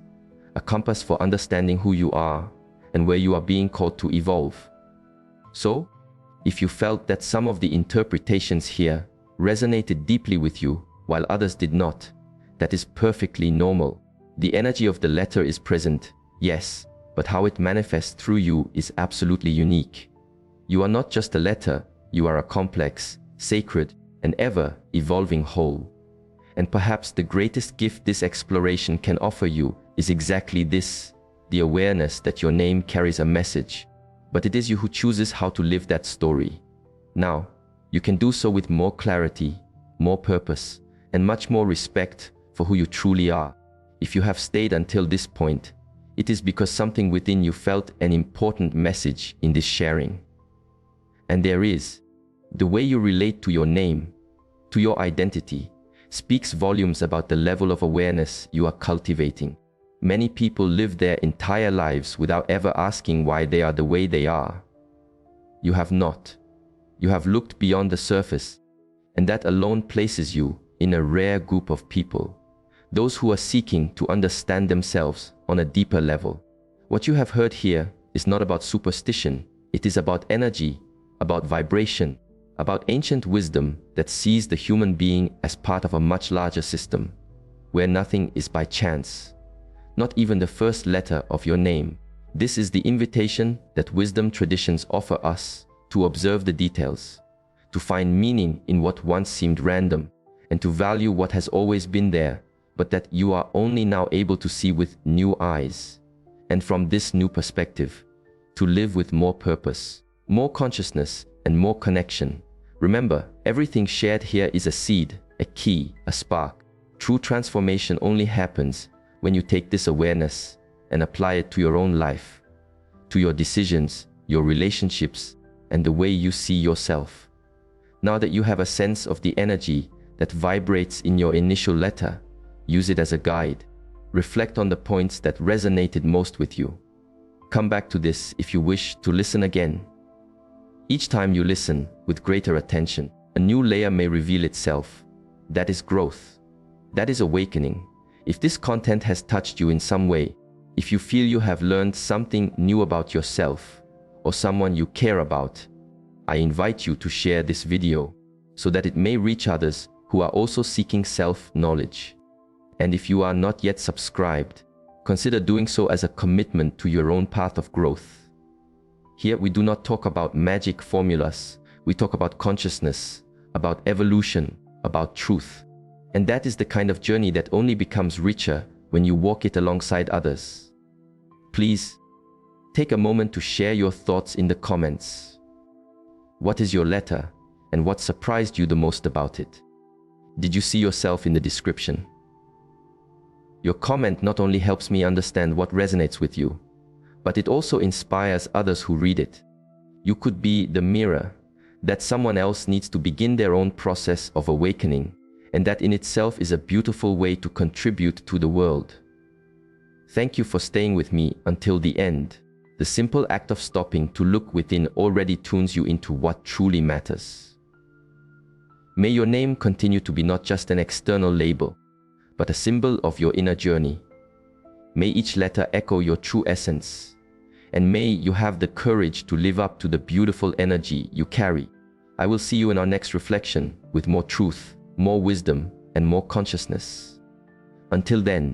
a compass for understanding who you are and where you are being called to evolve. So, if you felt that some of the interpretations here resonated deeply with you while others did not, that is perfectly normal. The energy of the letter is present, yes, but how it manifests through you is absolutely unique. You are not just a letter, you are a complex, sacred, and ever-evolving whole. And perhaps the greatest gift this exploration can offer you is exactly this, the awareness that your name carries a message, but it is you who chooses how to live that story. Now, you can do so with more clarity, more purpose, and much more respect for who you truly are. If you have stayed until this point, it is because something within you felt an important message in this sharing. And there is. The way you relate to your name, to your identity, speaks volumes about the level of awareness you are cultivating. Many people live their entire lives without ever asking why they are the way they are. You have not. You have looked beyond the surface, and that alone places you in a rare group of people, those who are seeking to understand themselves on a deeper level. What you have heard here is not about superstition, it is about energy, about vibration, about ancient wisdom that sees the human being as part of a much larger system, where nothing is by chance, not even the first letter of your name. This is the invitation that wisdom traditions offer us, to observe the details, to find meaning in what once seemed random, and to value what has always been there, but that you are only now able to see with new eyes. And from this new perspective, to live with more purpose, more consciousness, and more connection. Remember, everything shared here is a seed, a key, a spark. True transformation only happens when you take this awareness and apply it to your own life, to your decisions, your relationships, and the way you see yourself. Now that you have a sense of the energy that vibrates in your initial letter, use it as a guide. Reflect on the points that resonated most with you. Come back to this if you wish to listen again. Each time you listen with greater attention, a new layer may reveal itself. That is growth. That is awakening. If this content has touched you in some way, if you feel you have learned something new about yourself or someone you care about, I invite you to share this video so that it may reach others who are also seeking self-knowledge. And if you are not yet subscribed, consider doing so as a commitment to your own path of growth. Here we do not talk about magic formulas. We talk about consciousness, about evolution, about truth. And that is the kind of journey that only becomes richer when you walk it alongside others. Please, take a moment to share your thoughts in the comments. What is your letter, and what surprised you the most about it? Did you see yourself in the description? Your comment not only helps me understand what resonates with you, but it also inspires others who read it. You could be the mirror that someone else needs to begin their own process of awakening, and that in itself is a beautiful way to contribute to the world. Thank you for staying with me until the end. The simple act of stopping to look within already tunes you into what truly matters. May your name continue to be not just an external label, but a symbol of your inner journey. May each letter echo your true essence, and may you have the courage to live up to the beautiful energy you carry. I will see you in our next reflection with more truth, more wisdom, and more consciousness. Until then,